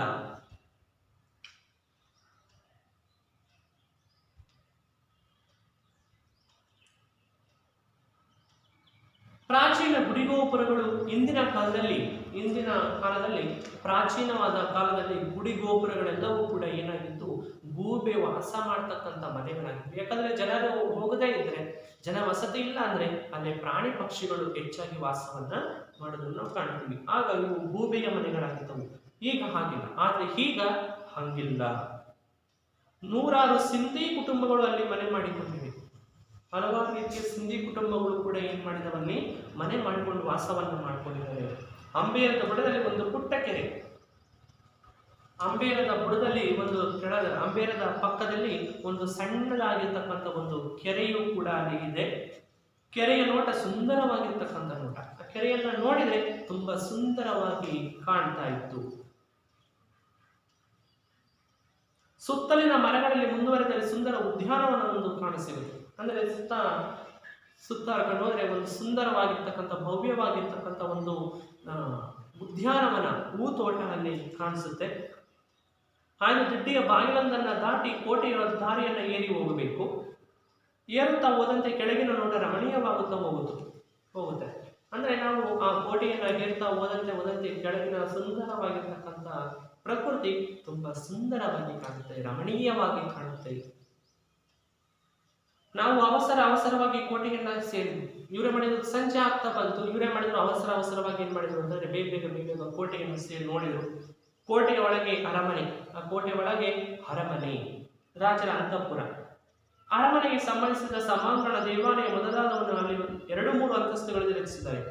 ಪ್ರಾಚೀನ ಗುಡಿಗೋಪುರಗಳು ಇಂದಿನ ಕಾಲದಲ್ಲಿ ಪ್ರಾಚೀನವಾದ ಕಾಲದಲ್ಲಿ ಗುಡಿಗೋಪುರಗಳೆಲ್ಲವೂ ಕೂಡ ಏನಾಗಿತ್ತು? ಗೂಬೆ ವಾಸ ಮಾಡ್ತಕ್ಕಂಥ ಮನೆಗಳಾಗಿವೆ. ಯಾಕಂದ್ರೆ ಜನರು ಹೋಗದೇ ಇದ್ರೆ, ಜನ ವಸತಿ ಇಲ್ಲ ಅಂದ್ರೆ ಅಲ್ಲಿ ಪ್ರಾಣಿ ಪಕ್ಷಿಗಳು ಹೆಚ್ಚಾಗಿ ವಾಸವನ್ನ ಮಾಡೋದನ್ನು ನಾವು ಕಾಣ್ತೀವಿ. ಆಗ ಇವು ಗೂಬೆಯ ಮನೆಗಳಾಗಿದ್ದವು. ಈಗ ಹಾಗಿಲ್ಲ. ಆದ್ರೆ ಈಗ ಹಂಗಿಲ್ಲ. ನೂರಾರು ಸಿಂಧಿ ಕುಟುಂಬಗಳು ಅಲ್ಲಿ ಮನೆ ಮಾಡಿಕೊಂಡಿವೆ. ಹಲವಾರು ರೀತಿಯ ಸಿಂಧಿ ಕುಟುಂಬಗಳು ಕೂಡ ಏನ್ ಮಾಡಿದವಲ್ಲಿ ಮನೆ ಮಾಡಿಕೊಂಡು ವಾಸವನ್ನ ಮಾಡ್ಕೊಂಡಿದ್ದಾರೆ. ಅಂಬೇರದ ಬುಡದಲ್ಲಿ ಒಂದು ಪುಟ್ಟ ಕೆರೆ, ಅಂಬೇರದ ಬುಡದಲ್ಲಿ ಒಂದು ಅಂಬೇರದ ಪಕ್ಕದಲ್ಲಿ ಒಂದು ಸಣ್ಣದಾಗಿರ್ತಕ್ಕಂಥ ಒಂದು ಕೆರೆಯೂ ಕೂಡ ಅಲ್ಲಿ ಇದೆ. ಕೆರೆಯ ನೋಟ ಸುಂದರವಾಗಿರ್ತಕ್ಕಂಥ ನೋಟ. ಆ ಕೆರೆಯನ್ನ ನೋಡಿದ್ರೆ ತುಂಬಾ ಸುಂದರವಾಗಿ ಕಾಣ್ತಾ ಇತ್ತು. ಸುತ್ತಲಿನ ಮರಗಳಲ್ಲಿ ಮುಂದುವರೆದರೆ ಸುಂದರ ಉದ್ಯಾನವನವೊಂದು ಕಾಣಸಿಗುತ್ತೆ. ಅಂದ್ರೆ ಸುತ್ತ ಹೋದ್ರೆ ಒಂದು ಸುಂದರವಾಗಿರ್ತಕ್ಕಂಥ ಭವ್ಯವಾಗಿರ್ತಕ್ಕಂಥ ಒಂದು ಉದ್ಯಾನವನ, ಹೂತೋಟ ಅಲ್ಲಿ ಕಾಣಿಸುತ್ತೆ. ಹಾಗೆ ದಿಡ್ಡಿಯ ಬಾಗಿಲೊಂದನ್ನ ದಾಟಿ ಕೋಟೆಯ ದಾರಿಯನ್ನ ಏರಿ ಹೋಗಬೇಕು. ಏರುತ್ತಾ ಹೋದಂತೆ ಕೆಳಗಿನ ನೋಟ ರಮಣೀಯವಾಗುತ್ತಾ ಹೋಗುತ್ತೆ. ಅಂದ್ರೆ ನಾವು ಆ ಕೋಟೆಯನ್ನ ಏರ್ತಾ ಹೋದಂತೆ ಕೆಳಗಿನ ಸುಂದರವಾಗಿರ್ತಕ್ಕಂಥ ಪ್ರಕೃತಿ ತುಂಬಾ ಸುಂದರವಾಗಿ ಕಾಣುತ್ತೆ, ರಮಣೀಯವಾಗಿ ಕಾಣುತ್ತೆ. ನಾವು ಅವಸರವಾಗಿ ಕೋಟೆಯನ್ನ ಸೇರಿದ್ವಿ. ಇವರೇ ಮಾಡಿದ್ರು ಸಂಜೆ ಆಗ್ತಾ ಬಂತು. ಇವರೇ ಮಾಡಿದ್ರು ಅವಸರವಾಗಿ ಏನ್ ಮಾಡಿದ್ರು ಅಂತಂದ್ರೆ ಬೇಗ ಕೋಟೆಯನ್ನು ಸೇರಿ ನೋಡಿದ್ರು. ಕೋಟೆಯ ಒಳಗೆ ಅರಮನೆ, ಆ ಕೋಟೆಯ ಒಳಗೆ ಅರಮನೆ, ರಾಜರ ಅಂತಃಪುರ. ಅರಮನೆಗೆ ಸಂಬಂಧಿಸಿದ ಸಭಾಂಗಣ, ದೇವಾಲಯ ಮೊದಲಾದವನ್ನು ಅಲ್ಲಿ 2-3 ಅಂತಸ್ತುಗಳಲ್ಲಿ ರಚಿಸಿದ್ದಾರೆ.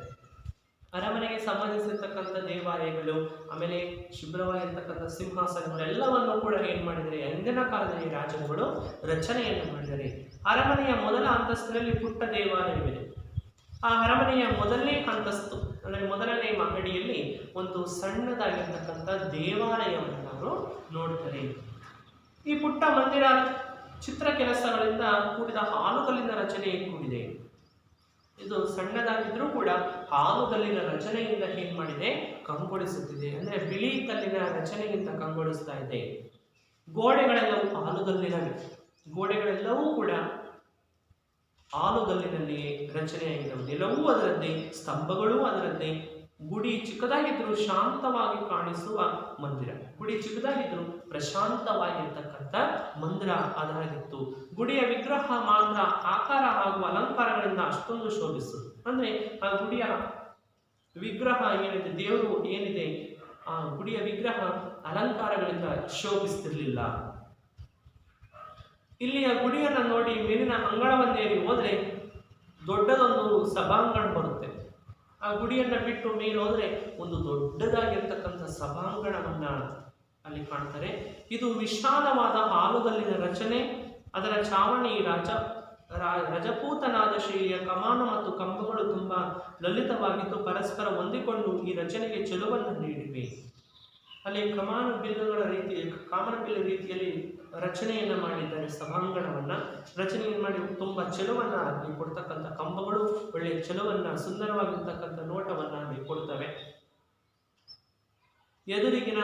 ಅರಮನೆಗೆ ಸಂಬಂಧಿಸಿರ್ತಕ್ಕಂಥ ದೇವಾಲಯಗಳು, ಆಮೇಲೆ ಶುಭ್ರವಾಗಿರ್ತಕ್ಕಂಥ ಸಿಂಹಾಸನಗಳು ಎಲ್ಲವನ್ನು ಕೂಡ ಏನ್ ಮಾಡಿದರೆ ಹಿಂದಿನ ಕಾಲದಲ್ಲಿ ರಾಜರುಗಳು ರಚನೆಯನ್ನು ಮಾಡಿದ್ದಾರೆ. ಅರಮನೆಯ ಮೊದಲ ಅಂತಸ್ತಿನಲ್ಲಿ ಪುಟ್ಟ ದೇವಾಲಯವಿದೆ. ಆ ಅರಮನೆಯ ಮೊದಲನೇ ಅಂತಸ್ತು ಅಂದರೆ ಮೊದಲನೇ ಮಹಡಿಯಲ್ಲಿ ಒಂದು ಸಣ್ಣದಾಗಿರ್ತಕ್ಕಂಥ ದೇವಾಲಯವನ್ನು ನಾವು ನೋಡ್ತಾರೆ. ಈ ಪುಟ್ಟ ಮಂದಿರ ಚಿತ್ರ ಕೆಲಸಗಳಿಂದ ಕೂಡಿದ ಹಾಲುಗಲ್ಲಿನ ರಚನೆ ಕೂಡಿದೆ. ಇದು ಸಣ್ಣದಾಗಿದ್ರೂ ಕೂಡ ಹಾಲುಗಲ್ಲಿನ ರಚನೆಯಿಂದ ಏನ್ ಮಾಡಿದೆ, ಕಂಗೊಳಿಸುತ್ತಿದೆ. ಅಂದ್ರೆ ಬಿಳಿ ಕಲ್ಲಿನ ರಚನೆಗಿಂತ ಕಂಗೊಳಿಸ್ತಾ ಇದೆ. ಗೋಡೆಗಳೆಲ್ಲವೂ ಹಾಲುಗಲ್ಲಿನವೆ. ಗೋಡೆಗಳೆಲ್ಲವೂ ಕೂಡ ಹಾಲುಗಲ್ಲಿನಲ್ಲಿ ರಚನೆಯಾಗಿದ್ದವು. ನೆಲವೂ ಅದರದ್ದೇ, ಸ್ತಂಭಗಳೂ ಅದರದ್ದೇ. ಗುಡಿ ಚಿಕ್ಕದಾಗಿದ್ರು ಶಾಂತವಾಗಿ ಕಾಣಿಸುವ ಮಂದಿರ. ಗುಡಿ ಚಿಕ್ಕದಾಗಿದ್ರು ಪ್ರಶಾಂತವಾಗಿರ್ತಕ್ಕಂಥ ಮಂದಿರ ಅದಾಗಿತ್ತು. ಗುಡಿಯ ವಿಗ್ರಹ ಮಾತ್ರ ಆಕಾರ ಹಾಗೂ ಅಲಂಕಾರಗಳಿಂದ ಅಷ್ಟೊಂದು ಶೋಭಿಸು. ಅಂದ್ರೆ ಆ ಗುಡಿಯ ವಿಗ್ರಹ ಏನಿದೆ, ದೇವರು ಏನಿದೆ, ಆ ಗುಡಿಯ ವಿಗ್ರಹ ಅಲಂಕಾರಗಳಿಂದ ಶೋಭಿಸ್ತಿರ್ಲಿಲ್ಲ. ಇಲ್ಲಿಯ ಗುಡಿಯನ್ನ ನೋಡಿ ಮೇಲಿನ ಅಂಗಳವನ್ನೇರಿ ಹೋದ್ರೆ ದೊಡ್ಡದೊಂದು ಸಭಾಂಗಣ ಬರುತ್ತೆ. ಆ ಗುಡಿಯನ್ನ ಬಿಟ್ಟು ಮೇಲೆ ಹೋದ್ರೆ ಒಂದು ದೊಡ್ಡದಾಗಿರ್ತಕ್ಕಂಥ ಸಭಾಂಗಣವನ್ನ ಅಲ್ಲಿ ಕಾಣ್ತಾರೆ. ಇದು ವಿಶಾಲವಾದ ಹಾಲುಗಲ್ಲಿನ ರಚನೆ. ಅದರ ಚಾವಣಿ ರಜಪೂತನಾದ ಶೈಲಿಯ ಕಮಾನ ಮತ್ತು ಕಂಬಗಳು ತುಂಬಾ ಲಲಿತವಾಗಿದ್ದು ಪರಸ್ಪರ ಹೊಂದಿಕೊಂಡು ಈ ರಚನೆಗೆ ಚೆಲುವನ್ನು ನೀಡಿವೆ. ಅಲ್ಲಿ ಕಾಮನ ಬಿಲ್ಲು ರೀತಿಯಲ್ಲಿ ರಚನೆಯನ್ನ ಮಾಡಿದ್ದಾರೆ. ಸಭಾಂಗಣವನ್ನ ರಚನೆಯನ್ನು ಮಾಡಿ ತುಂಬಾ ಚೆಲುವನ್ನ ಅಲ್ಲಿ ಕೊಡ್ತಕ್ಕಂಥ ಕಂಬಗಳು ಒಳ್ಳೆಯ ಚೆಲುವನ್ನ, ಸುಂದರವಾಗಿರ್ತಕ್ಕಂಥ ನೋಟವನ್ನ ಅಲ್ಲಿ ಕೊಡ್ತವೆ. ಎದುರಿಗಿನ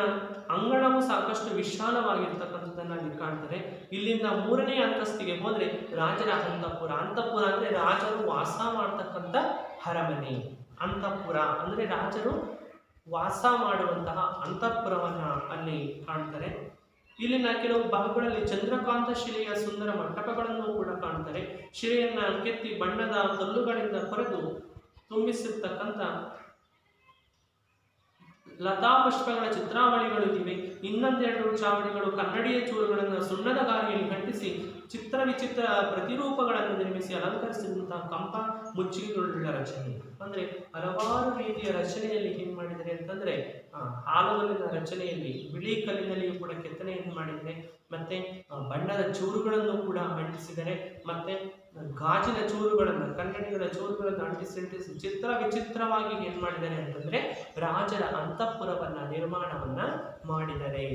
ಅಂಗಣವು ಸಾಕಷ್ಟು ವಿಶಾಲವಾಗಿರ್ತಕ್ಕಂಥದ್ದನ್ನ ಅಲ್ಲಿ ಕಾಣ್ತಾರೆ. ಇಲ್ಲಿಂದ 3ನೇ ಅಂತಸ್ತಿಗೆ ಹೋದ್ರೆ ರಾಜರ ಅಂತಃಪುರ. ಅಂತಃಪುರ ಅಂದ್ರೆ ರಾಜರು ವಾಸ ಮಾಡ್ತಕ್ಕಂಥ ಅರಮನೆ. ಅಂತಃಪುರ ಅಂದ್ರೆ ರಾಜರು ವಾಸ ಮಾಡುವಂತಹ ಅಂತಃಪುರವನ್ನ ಅಲ್ಲಿ ಕಾಣ್ತಾರೆ. ಇಲ್ಲಿನ ಕೆಲವು ಭಾಗಗಳಲ್ಲಿ ಚಂದ್ರಕಾಂತ ಶಿಲೆಯ ಸುಂದರ ಮಂಟಪಗಳನ್ನು ಕೂಡ ಕಾಣ್ತಾರೆ. ಶಿಲೆಯನ್ನ ಕೆತ್ತಿ ಬಣ್ಣದ ಕಲ್ಲುಗಳಿಂದ ಕೊರೆದು ತುಂಬಿಸಿರ್ತಕ್ಕಂಥ ಲತಾ ಪುಷ್ಪಗಳ ಚಿತ್ರಾವಳಿಗಳು ಇವೆ. ಇನ್ನೊಂದೆರಡು ಚಾವಣಿಗಳು ಕನ್ನಡಿಯ ಚೂರುಗಳನ್ನು ಸುಣ್ಣದ ಗಾರಿಯಲ್ಲಿ ಅಂಟಿಸಿ ಚಿತ್ರ ವಿಚಿತ್ರ ಪ್ರತಿರೂಪಗಳನ್ನು ನಿರ್ಮಿಸಿ ಅಲಂಕರಿಸಿದಂತಹ ಕಂಪ ಮುಚ್ಚಿಗೆಗಳುಳ್ಳ ರಚನೆ. ಅಂದ್ರೆ ಹಲವಾರು ರೀತಿಯ ರಚನೆಯಲ್ಲಿ ಏನ್ ಮಾಡಿದರೆ ಅಂತಂದ್ರೆ ಹಾಲುಗಲ್ಲಿನ ರಚನೆಯಲ್ಲಿ ಬಿಳಿ ಕಲ್ಲಿನಲ್ಲಿಯೂ ಕೂಡ ಕೆತ್ತನೆಯನ್ನು ಮಾಡಿದರೆ, ಮತ್ತೆ ಬಣ್ಣದ ಚೂರುಗಳನ್ನು ಕೂಡ ಅಂಟಿಸಿದರೆ, ಮತ್ತೆ ಗಾಜಿನ ಚೂರುಗಳನ್ನು, ಕನ್ನಡಿಗಳ ಚೂರುಗಳನ್ನು ಅಂಟಿಸಿ ಚಿತ್ರ ವಿಚಿತ್ರವಾಗಿ ಏನ್ ಮಾಡಿದ್ದಾರೆ ಅಂತಂದ್ರೆ ರಾಜರ ಅಂತಃಪುರವನ್ನ ನಿರ್ಮಾಣವನ್ನ ಮಾಡಿದರೆ.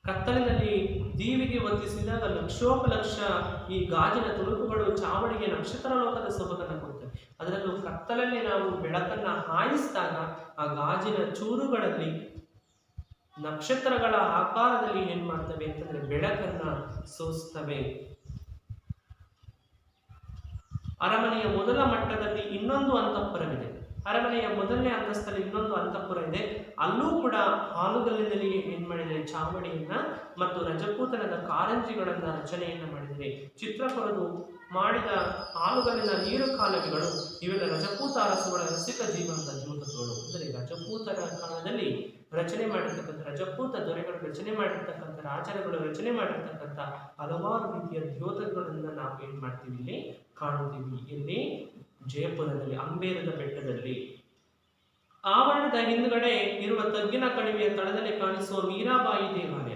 ಕತ್ತಲಿನಲ್ಲಿ ದೀವಿಗೆ ಒತ್ತಿಸಿದಾಗ ಲಕ್ಷೋಪಲಕ್ಷ ಈ ಗಾಜಿನ ತುಣುಕುಗಳು ಚಾವಣಿಗೆ ನಕ್ಷತ್ರ ಲೋಕದ ಸೊಬಗನ್ನು ಕೊಡ್ತವೆ. ಅದರಲ್ಲೂ ಕತ್ತಲಲ್ಲಿ ನಾವು ಬೆಳಕನ್ನ ಹಾಯಿಸಿದಾಗ ಆ ಗಾಜಿನ ಚೂರುಗಳಲ್ಲಿ ನಕ್ಷತ್ರಗಳ ಆಕಾರದಲ್ಲಿ ಏನ್ ಮಾಡ್ತವೆ ಅಂತಂದ್ರೆ ಬೆಳಕನ್ನ ಸೋಸ್ತವೆ. ಅರಮನೆಯ ಮೊದಲ ಮಟ್ಟದಲ್ಲಿ ಇನ್ನೊಂದು ಅಂತಃಪುರವಿದೆ. ಅರಮನೆಯ ಮೊದಲನೇ ಅಂತಸ್ತಲ್ಲಿ ಇನ್ನೊಂದು ಅಂತಃಪುರ ಇದೆ. ಅಲ್ಲೂ ಕೂಡ ಹಾಲುಗಲ್ಲಿನಲ್ಲಿ ಏನ್ ಮಾಡಿದರೆ ಚಾವಡಿಯನ್ನ ಮತ್ತು ರಜಪೂತನದ ಕಾರಂಜಿಗಳನ್ನ ರಚನೆಯನ್ನ ಮಾಡಿದರೆ. ಚಿತ್ರಕೊರದು ಮಾಡಿದ ಹಾಲುಗಲ್ಲಿನ ನೀರು ಕಾಲುವೆಗಳು ಇವೆಲ್ಲ ರಜಪೂತ ಅರಸುಗಳ ರಸಿಕ ಜೀವನದ ದ್ಯೋತಕಗಳು. ಅಂದರೆ ರಜಪೂತರ ಕಾಲದಲ್ಲಿ ರಚನೆ ಮಾಡಿರ್ತಕ್ಕಂಥ, ರಜಪೂತ ದೊರೆಗಳು ರಚನೆ ಮಾಡಿರ್ತಕ್ಕಂಥ, ರಾಜರುಗಳು ರಚನೆ ಮಾಡಿರ್ತಕ್ಕಂಥ ಹಲವಾರು ರೀತಿಯ ದ್ಯೋತಕಗಳನ್ನ ನಾವು ಏನ್ ಮಾಡ್ತೀವಿ ಇಲ್ಲಿ ಕಾಣುತ್ತೀವಿ. ಇಲ್ಲಿ ಜಯಪುರದಲ್ಲಿ ಅಂಬೇರದ ಬೆಟ್ಟದಲ್ಲಿ ಆವರಣದ ಹಿಂದುಗಡೆ ಇರುವ ತಗ್ಗಿನ ಕಣಿವೆಯ ತಳದಲ್ಲಿ ಕಾಣಿಸುವ ಮೀರಾಬಾಯಿ ದೇವಾಲಯ.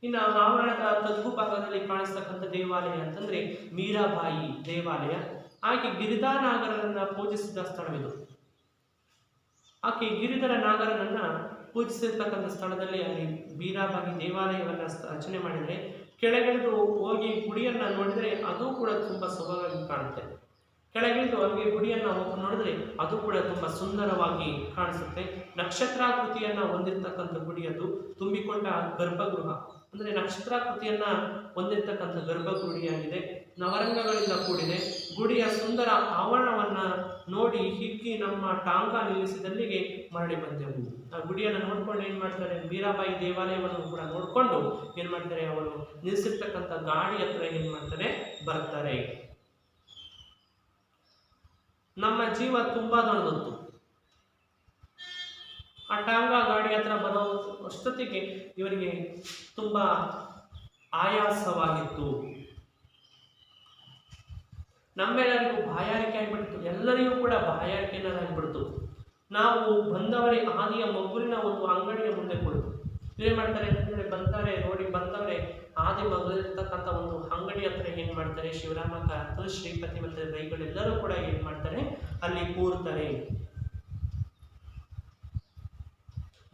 ಇನ್ನು ಆವರಣದ ತಗ್ಗು ಭಾಗದಲ್ಲಿ ಕಾಣಿಸ್ತಕ್ಕಂಥ ದೇವಾಲಯ ಅಂತಂದ್ರೆ ಮೀರಾಬಾಯಿ ದೇವಾಲಯ. ಆಕೆ ಗಿರಿಧರ ನಾಗರನ್ನ ಪೂಜಿಸಿದ ಸ್ಥಳವಿದು. ಆಕೆ ಗಿರಿಧರ ನಾಗರನನ್ನ ಪೂಜಿಸಿರ್ತಕ್ಕಂಥ ಸ್ಥಳದಲ್ಲಿ ಅಲ್ಲಿ ಮೀರಾಬಾಯಿ ದೇವಾಲಯವನ್ನ ರಚನೆ ಮಾಡಿದರೆ, ಕೆಳಗಿಳಿದು ಹೋಗಿ ಗುಡಿಯನ್ನ ನೋಡಿದರೆ ಅದು ಕೂಡ ತುಂಬಾ ಸೊಬಗಾಗಿ ಕಾಣುತ್ತೆ. ಕೆಳಗಿಳಿದು ಹಾಗೆ ಗುಡಿಯನ್ನ ನೋಡಿದ್ರೆ ಅದು ಕೂಡ ತುಂಬಾ ಸುಂದರವಾಗಿ ಕಾಣಿಸುತ್ತೆ. ನಕ್ಷತ್ರಾಕೃತಿಯನ್ನ ಹೊಂದಿರತಕ್ಕಂಥ ಗುಡಿ ಅದು. ತುಂಬಿಕೊಂಡ ಗರ್ಭಗೃಹ ಅಂದ್ರೆ ನಕ್ಷತ್ರಾಕೃತಿಯನ್ನ ಹೊಂದಿರತಕ್ಕಂಥ ಗರ್ಭಗುಡಿಯಾಗಿದೆ. ನವರಂಗಗಳಿಂದ ಕೂಡಿದೆ. ಗುಡಿಯ ಸುಂದರ ಆವರಣವನ್ನ ನೋಡಿ ಹಿಗ್ಗಿ ನಮ್ಮ ಟಾಂಗ ನಿಲ್ಲಿಸಿದಲ್ಲಿಗೆ ಮರಳಿ ಬಂದೆವು. ಆ ಗುಡಿಯನ್ನು ನೋಡ್ಕೊಂಡು ಏನ್ ಮಾಡ್ತಾರೆ, ಮೀರಾಬಾಯಿ ದೇವಾಲಯವನ್ನು ಕೂಡ ನೋಡ್ಕೊಂಡು ಏನ್ ಮಾಡ್ತಾರೆ, ಅವರು ನಿಲ್ಲಿಸಿರ್ತಕ್ಕಂಥ ಗಾಡಿ ಹತ್ರ ಏನ್ ಮಾಡ್ತಾರೆ ಬರ್ತಾರೆ. ನಮ್ಮ ಜೀವ ತುಂಬಾ ದೊಡ್ಡದತ್ತು. ಆ ಟಾಂಗಾ ಗಾಡಿ ಹತ್ರ ಬರೋ ಅಷ್ಟೊತ್ತಿಗೆ ಇವರಿಗೆ ತುಂಬಾ ಆಯಾಸವಾಗಿತ್ತು. ನಮ್ಮೆಲ್ಲರಿಗೂ ಬಾಯಾರಿಕೆ ಆಗಿಬಿಡ್ತು. ಎಲ್ಲರಿಗೂ ಕೂಡ ಬಾಯಾರಿಕೆನಾಗಿಬಿಡ್ತು. ನಾವು ಬಂದವರೇ ಆದಿಯ ಮಗುವಿನ ಒಂದು ಅಂಗಡಿಯ ಮುಂದೆ ಕುಳಿತು ಏನ್ ಮಾಡ್ತಾರೆ ಅಂತಂದ್ರೆ, ಬಂದವರೇ ಆದಿ ಮಗುವಿರ್ತಕ್ಕಂಥ ಒಂದು ಅಂಗಡಿ ಹತ್ರ ಏನ್ ಮಾಡ್ತಾರೆ, ಶಿವರಾಮ ಕಾರಂತರು, ಶ್ರೀಪತಿ ಮತ್ತು ರೈಗಳೆಲ್ಲರೂ ಕೂಡ ಏನ್ ಮಾಡ್ತಾರೆ, ಅಲ್ಲಿ ಕೂರ್ತಾರೆ.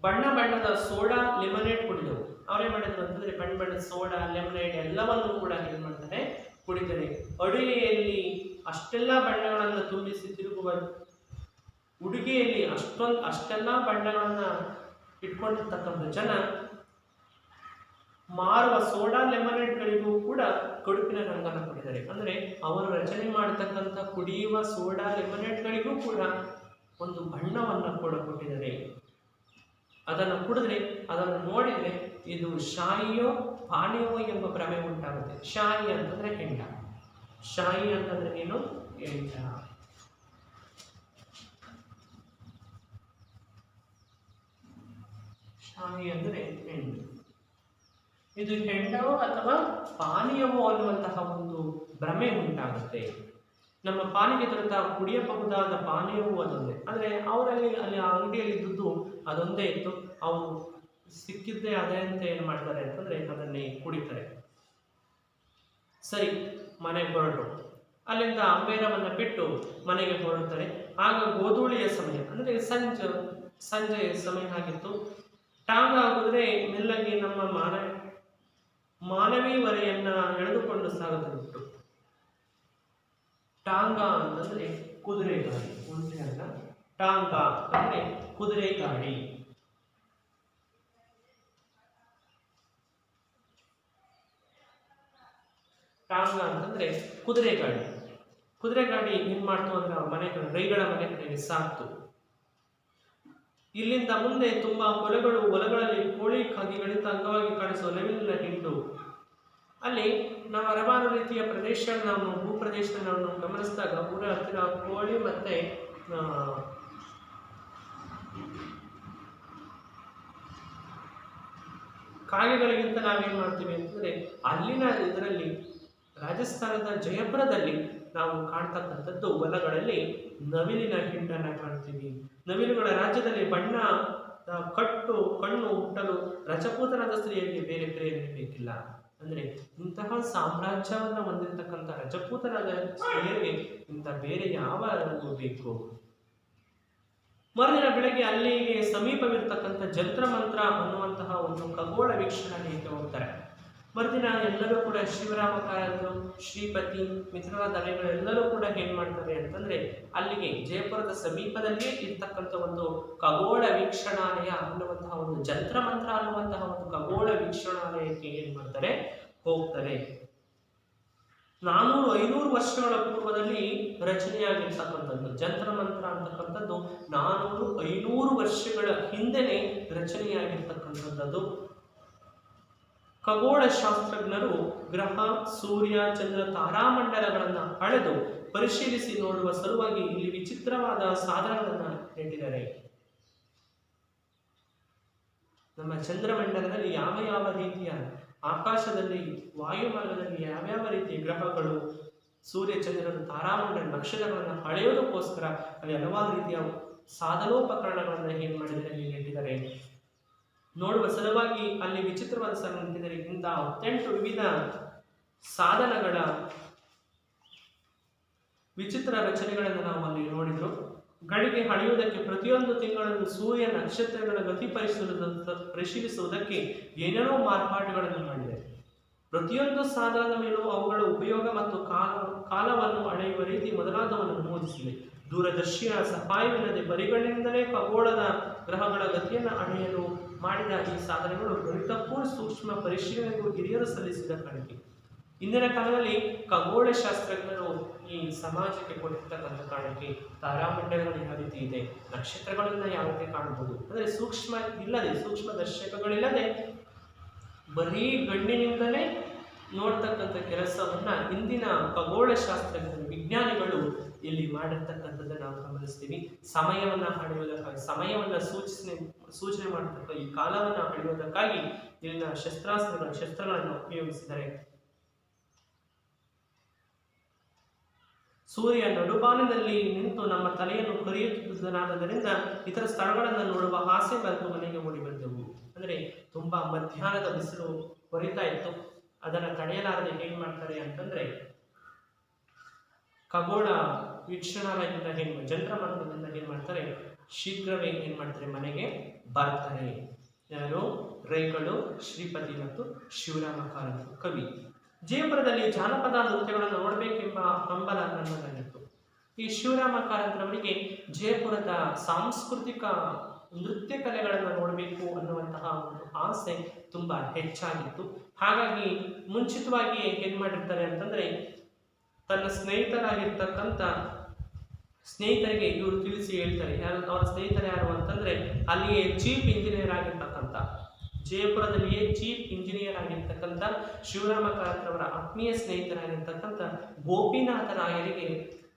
ಬಣ್ಣ ಬಣ್ಣದ ಸೋಡಾ ಲೆಮನೇಡ್ ಕುಡಿದವು. ಅವ್ರೇನ್ ಮಾಡಿದ್ರು ಅಂತಂದ್ರೆ ಬಣ್ಣದ ಸೋಡಾ ಲೆಮನೇಡ್ ಎಲ್ಲವನ್ನು ಕೂಡ ಏನ್ ಮಾಡ್ತಾರೆ ಕುಡಿತಾರೆ. ಅಡುಗೆಯಲ್ಲಿ ಅಷ್ಟೆಲ್ಲ ಬಣ್ಣಗಳನ್ನು ತುಂಬಿಸಿ ತಿರುಗುವ ಉಡುಗೆಯಲ್ಲಿ ಅಷ್ಟೆಲ್ಲ ಬಣ್ಣಗಳನ್ನ ಇಟ್ಕೊಂಡಿರ್ತಕ್ಕಂಥ ಜನ ಮಾರುವ ಸೋಡಾ ಲೆಮನೇಡ್ಗಳಿಗೂ ಕೂಡ ಕಡುಪಿನ ರಂಗನ ಕೊಟ್ಟಿದ್ದಾರೆ. ಅಂದ್ರೆ ಅವರು ರಚನೆ ಮಾಡತಕ್ಕಂಥ ಕುಡಿಯುವ ಸೋಡಾ ಲೆಮನೇಡ್ಗಳಿಗೂ ಕೂಡ ಒಂದು ಬಣ್ಣವನ್ನ ಕೂಡ ಕೊಟ್ಟಿದ್ದಾರೆ. ಅದನ್ನು ಕುಡಿದ್ರೆ, ಅದನ್ನು ನೋಡಿದ್ರೆ ಇದು ಶಾಯಿಯೋ ಪಾನೀಯವೋ ಎಂಬ ಭ್ರಮೆ ಉಂಟಾಗುತ್ತೆ. ಶಾಯಿ ಅಂತಂದ್ರೆ ಹೆಂಡ, ಶಾಯಿ ಅಂತಂದ್ರೆ ಏನು, ಹೆಂಡ. ಶಾಯಿ ಅಂದ್ರೆ ಹೆಂಡು. ಇದು ಹೆಂಡವೋ ಅಥವಾ ಪಾನೀಯವೋ ಅನ್ನುವಂತಹ ಒಂದು ಭ್ರಮೆ ಉಂಟಾಗುತ್ತೆ. ನಮ್ಮ ಪಾನಿಗೆ ದೊರೆತ ಕುಡಿಯಬಹುದಾದ ಪಾನೀಯವೂ ಅದೊಂದೇ. ಅಂದರೆ ಅವರಲ್ಲಿ ಅಲ್ಲಿ ಆ ಅಂಗಡಿಯಲ್ಲಿ ಇದ್ದದ್ದು ಅದೊಂದೇ ಇತ್ತು. ಅವರು ಸಿಕ್ಕಿದ್ದೇ ಅದೇ ಅಂತ ಏನು ಮಾಡ್ತಾರೆ ಅಂತಂದರೆ ಅದನ್ನೇ ಕುಡಿತಾರೆ. ಸರಿ, ಮನೆಗೆ ಹೊರಟು ಅಲ್ಲಿಂದ ಅಂಬೇರವನ್ನು ಬಿಟ್ಟು ಮನೆಗೆ ಹೊರಡ್ತಾರೆ. ಆಗ ಗೋಧೂಳಿಯ ಸಮಯ, ಅಂದರೆ ಸಂಜೆಯ ಸಮಯ ಆಗಿತ್ತು. ಟಾಂಗ ಆಗುದ್ರೆ ಮೆಲ್ಲಗೆ ನಮ್ಮ ಮಾನವೀ ವರೆಯನ್ನ ಎಳೆದುಕೊಂಡು ಸಾಗುತ್ತಿತ್ತು. ಟಾಂಗ ಅಂತಂದ್ರೆ ಕುದುರೆ ಗಾಡಿ, ಒಂದೇ ಅಲ್ಲ. ಟಾಂಗ ಅಂದ್ರೆ ಕುದುರೆ ಗಾಡಿ. ಟಾಂಗ ಅಂತಂದ್ರೆ ಕುದುರೆ ಗಾಡಿ. ಕುದುರೆ ಗಾಡಿ ಏನ್ ಮಾಡ್ತು ಅಂದ್ರೆ ಮನೆ ರೈಗಳ ಮನೆ ಕಡೆಗೆ ಸಾಕ್ತು. ಇಲ್ಲಿಂದ ಮುಂದೆ ತುಂಬಾ ಹೊಲಗಳಲ್ಲಿ ಕೋಳಿ ಕಾಗಿಗಳಿಂದ ಅಂಗವಾಗಿ ಕಾಣಿಸುವ ಲೆವೆಲಿನ ಹಿಂಡು. ಅಲ್ಲಿ ನಾವು ಹಲವಾರು ರೀತಿಯ ಪ್ರದೇಶಗಳನ್ನು, ಭೂಪ್ರದೇಶಗಳನ್ನು ಗಮನಿಸಿದಾಗ ಊರ ಹತ್ತಿರ ಕೋಳಿ ಮತ್ತೆ ಕಾಗೆಗಳಿಗಿಂತ ನಾವೇನ್ ಮಾಡ್ತೀವಿ ಅಂತಂದ್ರೆ, ಅಲ್ಲಿನ ಇದರಲ್ಲಿ ರಾಜಸ್ಥಾನದ ಜಯಪುರದಲ್ಲಿ ನಾವು ಕಾಣ್ತಕ್ಕಂಥದ್ದು ಹೊಲಗಳಲ್ಲಿ ನವಿಲಿನ ಹಿಂಡನ್ನ ಕಾಣ್ತೀವಿ. ನವಿಲುಗಳ ರಾಜ್ಯದಲ್ಲಿ ಬಣ್ಣ, ಕಣ್ಣು ಹುಟ್ಟಲು ರಜಪೂತನಾದ ಸ್ತ್ರೀಯರಿಗೆ ಬೇರೆ ಪ್ರೇರಣೆ ಬೇಕಿಲ್ಲ. ಅಂದ್ರೆ ಇಂತಹ ಸಾಮ್ರಾಜ್ಯವನ್ನ ಹೊಂದಿರತಕ್ಕಂಥ ರಜಪೂತನಾದ ಸ್ತ್ರೀಯರಿಗೆ ಇಂಥ ಬೇರೆ ಯಾವ ರಂಗು ಬೇಕು. ಮರುದಿನ ಬೆಳಗ್ಗೆ ಅಲ್ಲಿಗೆ ಸಮೀಪವಿರ್ತಕ್ಕಂಥ ಜಂತ್ರ ಮಂತ್ರ ಅನ್ನುವಂತಹ ಒಂದು ಖಗೋಳ ವೀಕ್ಷಣೆಗೆ ಹೋಗ್ತಾರೆ. ಮರುದಿನ ಎಲ್ಲರೂ ಕೂಡ ಶಿವರಾಮ ಕಾರಂತರು, ಶ್ರೀಪತಿ, ಮಿತ್ರವಾದ ಅಲೆಗಳೆಲ್ಲರೂ ಕೂಡ ಏನ್ ಮಾಡ್ತಾರೆ ಅಂತಂದ್ರೆ ಅಲ್ಲಿಗೆ ಜಯಪುರದ ಸಮೀಪದಲ್ಲಿಯೇ ಇರ್ತಕ್ಕಂಥ ಒಂದು ಖಗೋಳ ವೀಕ್ಷಣಾಲಯ ಅನ್ನುವಂತಹ ಒಂದು ಜಂತ್ರ ಮಂತ್ರ ಅನ್ನುವಂತಹ ಒಂದು ಖಗೋಳ ವೀಕ್ಷಣಾಲಯಕ್ಕೆ ಏನ್ ಮಾಡ್ತಾರೆ, ಹೋಗ್ತಾರೆ. 400-500 ವರ್ಷಗಳ ಪೂರ್ವದಲ್ಲಿ ರಚನೆಯಾಗಿರ್ತಕ್ಕಂಥದ್ದು ಜಂತ್ರ ಮಂತ್ರ ಅಂತಕ್ಕಂಥದ್ದು 400-500 ವರ್ಷಗಳ ಹಿಂದೆನೆ ರಚನೆಯಾಗಿರ್ತಕ್ಕಂಥದ್ದು. ಖಗೋಳ ಶಾಸ್ತ್ರಜ್ಞರು ಗ್ರಹ, ಸೂರ್ಯ, ಚಂದ್ರ, ತಾರಾಮಂಡಲಗಳನ್ನು ಅಳೆದು ಪರಿಶೀಲಿಸಿ ನೋಡುವ ಸಲುವಾಗಿ ಇಲ್ಲಿ ವಿಚಿತ್ರವಾದ ಸಾಧನಗಳನ್ನು ನೀಡಿದ್ದಾರೆ. ನಮ್ಮ ಚಂದ್ರಮಂಡಲದಲ್ಲಿ ಯಾವ ಯಾವ ರೀತಿಯ ಆಕಾಶದಲ್ಲಿ ವಾಯುಮಾರ್ಗದಲ್ಲಿ ಯಾವ್ಯಾವ ರೀತಿಯ ಗ್ರಹಗಳು, ಸೂರ್ಯ, ಚಂದ್ರನ, ತಾರಾಮಂಡಲ, ನಕ್ಷತ್ರಗಳನ್ನು ಅಳೆಯೋದಕ್ಕೋಸ್ಕರ ಅಲ್ಲಿ ಹಲವಾರು ರೀತಿಯ ಸಾಧನೋಪಕರಣಗಳನ್ನು ಏನ್ ಮಾಡಿದರೆ ಅಲ್ಲಿ ನೀಡಿದ್ದಾರೆ. ನೋಡುವ ಸಲುವಾಗಿ ಅಲ್ಲಿ ವಿಚಿತ್ರವಾದ ಸಾಧನ ನೀಡಿದರೆ ಇಂಥ 18 ವಿವಿಧ ಸಾಧನಗಳ ವಿಚಿತ್ರ ರಚನೆಗಳನ್ನು ನಾವು ಅಲ್ಲಿ ನೋಡಿದ್ರು. ಗಳಿಗೆ ಅಳೆಯುವುದಕ್ಕೆ ಪ್ರತಿಯೊಂದು ತಿಂಗಳಲ್ಲೂ ಸೂರ್ಯ ನಕ್ಷತ್ರಗಳ ಗತಿ ಪರಿಶೀಲಿಸುವುದಕ್ಕೆ ಏನೇನೋ ಮಾರ್ಪಾಡುಗಳನ್ನು ಮಾಡಿದೆ. ಪ್ರತಿಯೊಂದು ಸಾಧನದ ಮೇಲೂ ಅವುಗಳ ಉಪಯೋಗ ಮತ್ತು ಕಾಲವನ್ನು ಅಳೆಯುವ ರೀತಿ ಮೊದಲಾದವನ್ನು ನಮೂದಿಸಿದೆ. ದೂರದರ್ಶಿಯ ಸಹಾಯವಿಲ್ಲದೆ ಬರಿಗಳಿಂದಲೇ ಖಗೋಳದ ಗ್ರಹಗಳ ಗತಿಯನ್ನು ಅಳೆಯಲು ಮಾಡಿದ ಈ ಸಾಧನಗಳು ಗಣಿತಪೂರ್ಣ ಸೂಕ್ಷ್ಮ ಪರಿಶೀಲನೆಗೂ ಹಿರಿಯರು ಸಲ್ಲಿಸಿದ ಕಾಣಿಕೆ. ಇಂದಿನ ಕಾಲದಲ್ಲಿ ಖಗೋಳ ಶಾಸ್ತ್ರಜ್ಞರು ಈ ಸಮಾಜಕ್ಕೆ ಕೊಟ್ಟಿರ್ತಕ್ಕಂಥ ಕಾಣಿಕೆ, ತಾರಾಮಂಡಲಗಳು ಯಾವ ರೀತಿ ಇದೆ, ನಕ್ಷತ್ರಗಳನ್ನ ಯಾವ ರೀತಿ ಕಾಣಬಹುದು, ಅಂದರೆ ಸೂಕ್ಷ್ಮ ದರ್ಶಕಗಳಿಲ್ಲದೆ ಬರೀ ಗಣ್ಣಿನಿಂದಲೇ ನೋಡ್ತಕ್ಕಂಥ ಕೆಲಸವನ್ನ ಇಂದಿನ ಖಗೋಳ ಶಾಸ್ತ್ರಜ್ಞರು, ವಿಜ್ಞಾನಿಗಳು ಇಲ್ಲಿ ಮಾಡಿರ್ತಕ್ಕಂಥದ್ದನ್ನು ನಾವು ಗಮನಿಸ್ತೀವಿ. ಸಮಯವನ್ನ ಅಳೆಯುವುದಕ್ಕಾಗಿ, ಸಮಯವನ್ನ ಸೂಚನೆ ಮಾಡತಕ್ಕ ಈ ಕಾಲವನ್ನ ಅಳೆಯುವುದಕ್ಕಾಗಿ ಇಲ್ಲಿನ ಶಸ್ತ್ರಗಳನ್ನು ಉಪಯೋಗಿಸಿದ್ದಾರೆ. ಸೂರ್ಯ ನಡುಬಾನದಲ್ಲಿ ನಿಂತು ನಮ್ಮ ತಲೆಯನ್ನು ಕರೆಯುತ್ತಿದ್ದುದರಿಂದ ಇತರ ಸ್ಥಳಗಳನ್ನು ನೋಡುವ ಆಸೆ ಮತ್ತು ಮನೆಗೆ ಓಡಿ ಬಂದೆವು. ಅಂದರೆ ತುಂಬಾ ಮಧ್ಯಾಹ್ನದ ಬಿಸಿಲು ಹೊರಿತಾ ಇತ್ತು. ಅದನ್ನು ತಡೆಯಲಾರದೆ ಏನ್ ಮಾಡ್ತಾರೆ ಅಂತಂದ್ರೆ ಖಗೋಳ ವೀಕ್ಷಣಾಲಯದಿಂದ ಜಂತ್ರಮಂತ್ರದಿಂದ ಏನ್ ಮಾಡ್ತಾರೆ, ಶೀಘ್ರವೇ ಏನ್ ಮಾಡ್ತಾರೆ, ಮನೆಗೆ ಬರ್ತಾರೆ. ಯಾರು? ರೈಗಳು, ಶ್ರೀಪತಿ ಮತ್ತು ಶಿವರಾಮ ಕಾರಂತ ಕವಿ. ಜಯಪುರದಲ್ಲಿ ಜಾನಪದ ನೃತ್ಯಗಳನ್ನು ನೋಡಬೇಕೆಂಬ ಹಂಬಲ ನನ್ನದಾಗಿತ್ತು. ಈ ಶಿವರಾಮ ಕಾರಂತರವರಿಗೆ ಜಯಪುರದ ಸಾಂಸ್ಕೃತಿಕ ನೃತ್ಯ ಕಲೆಗಳನ್ನು ನೋಡಬೇಕು ಅನ್ನುವಂತಹ ಒಂದು ಆಸೆ ತುಂಬಾ ಹೆಚ್ಚಾಗಿತ್ತು. ಹಾಗಾಗಿ ಮುಂಚಿತವಾಗಿ ಏನ್ ಮಾಡಿರ್ತಾರೆ ಅಂತಂದ್ರೆ ತನ್ನ ಸ್ನೇಹಿತರಿಗೆ ಇವರು ತಿಳಿಸಿ ಹೇಳ್ತಾರೆ. ಅವರ ಸ್ನೇಹಿತರು ಯಾರು ಅಂತಂದ್ರೆ ಅಲ್ಲಿಯೇ ಚೀಫ್ ಇಂಜಿನಿಯರ್ ಆಗಿರ್ತಕ್ಕಂಥ, ಜಯಪುರದಲ್ಲಿಯೇ ಚೀಫ್ ಇಂಜಿನಿಯರ್ ಆಗಿರ್ತಕ್ಕಂಥ ಶಿವರಾಮ ಕಾರಂತರವರ ಆತ್ಮೀಯ ಸ್ನೇಹಿತರಾಗಿರ್ತಕ್ಕಂಥ ಗೋಪಿನಾಥ ರಾಯರಿಗೆ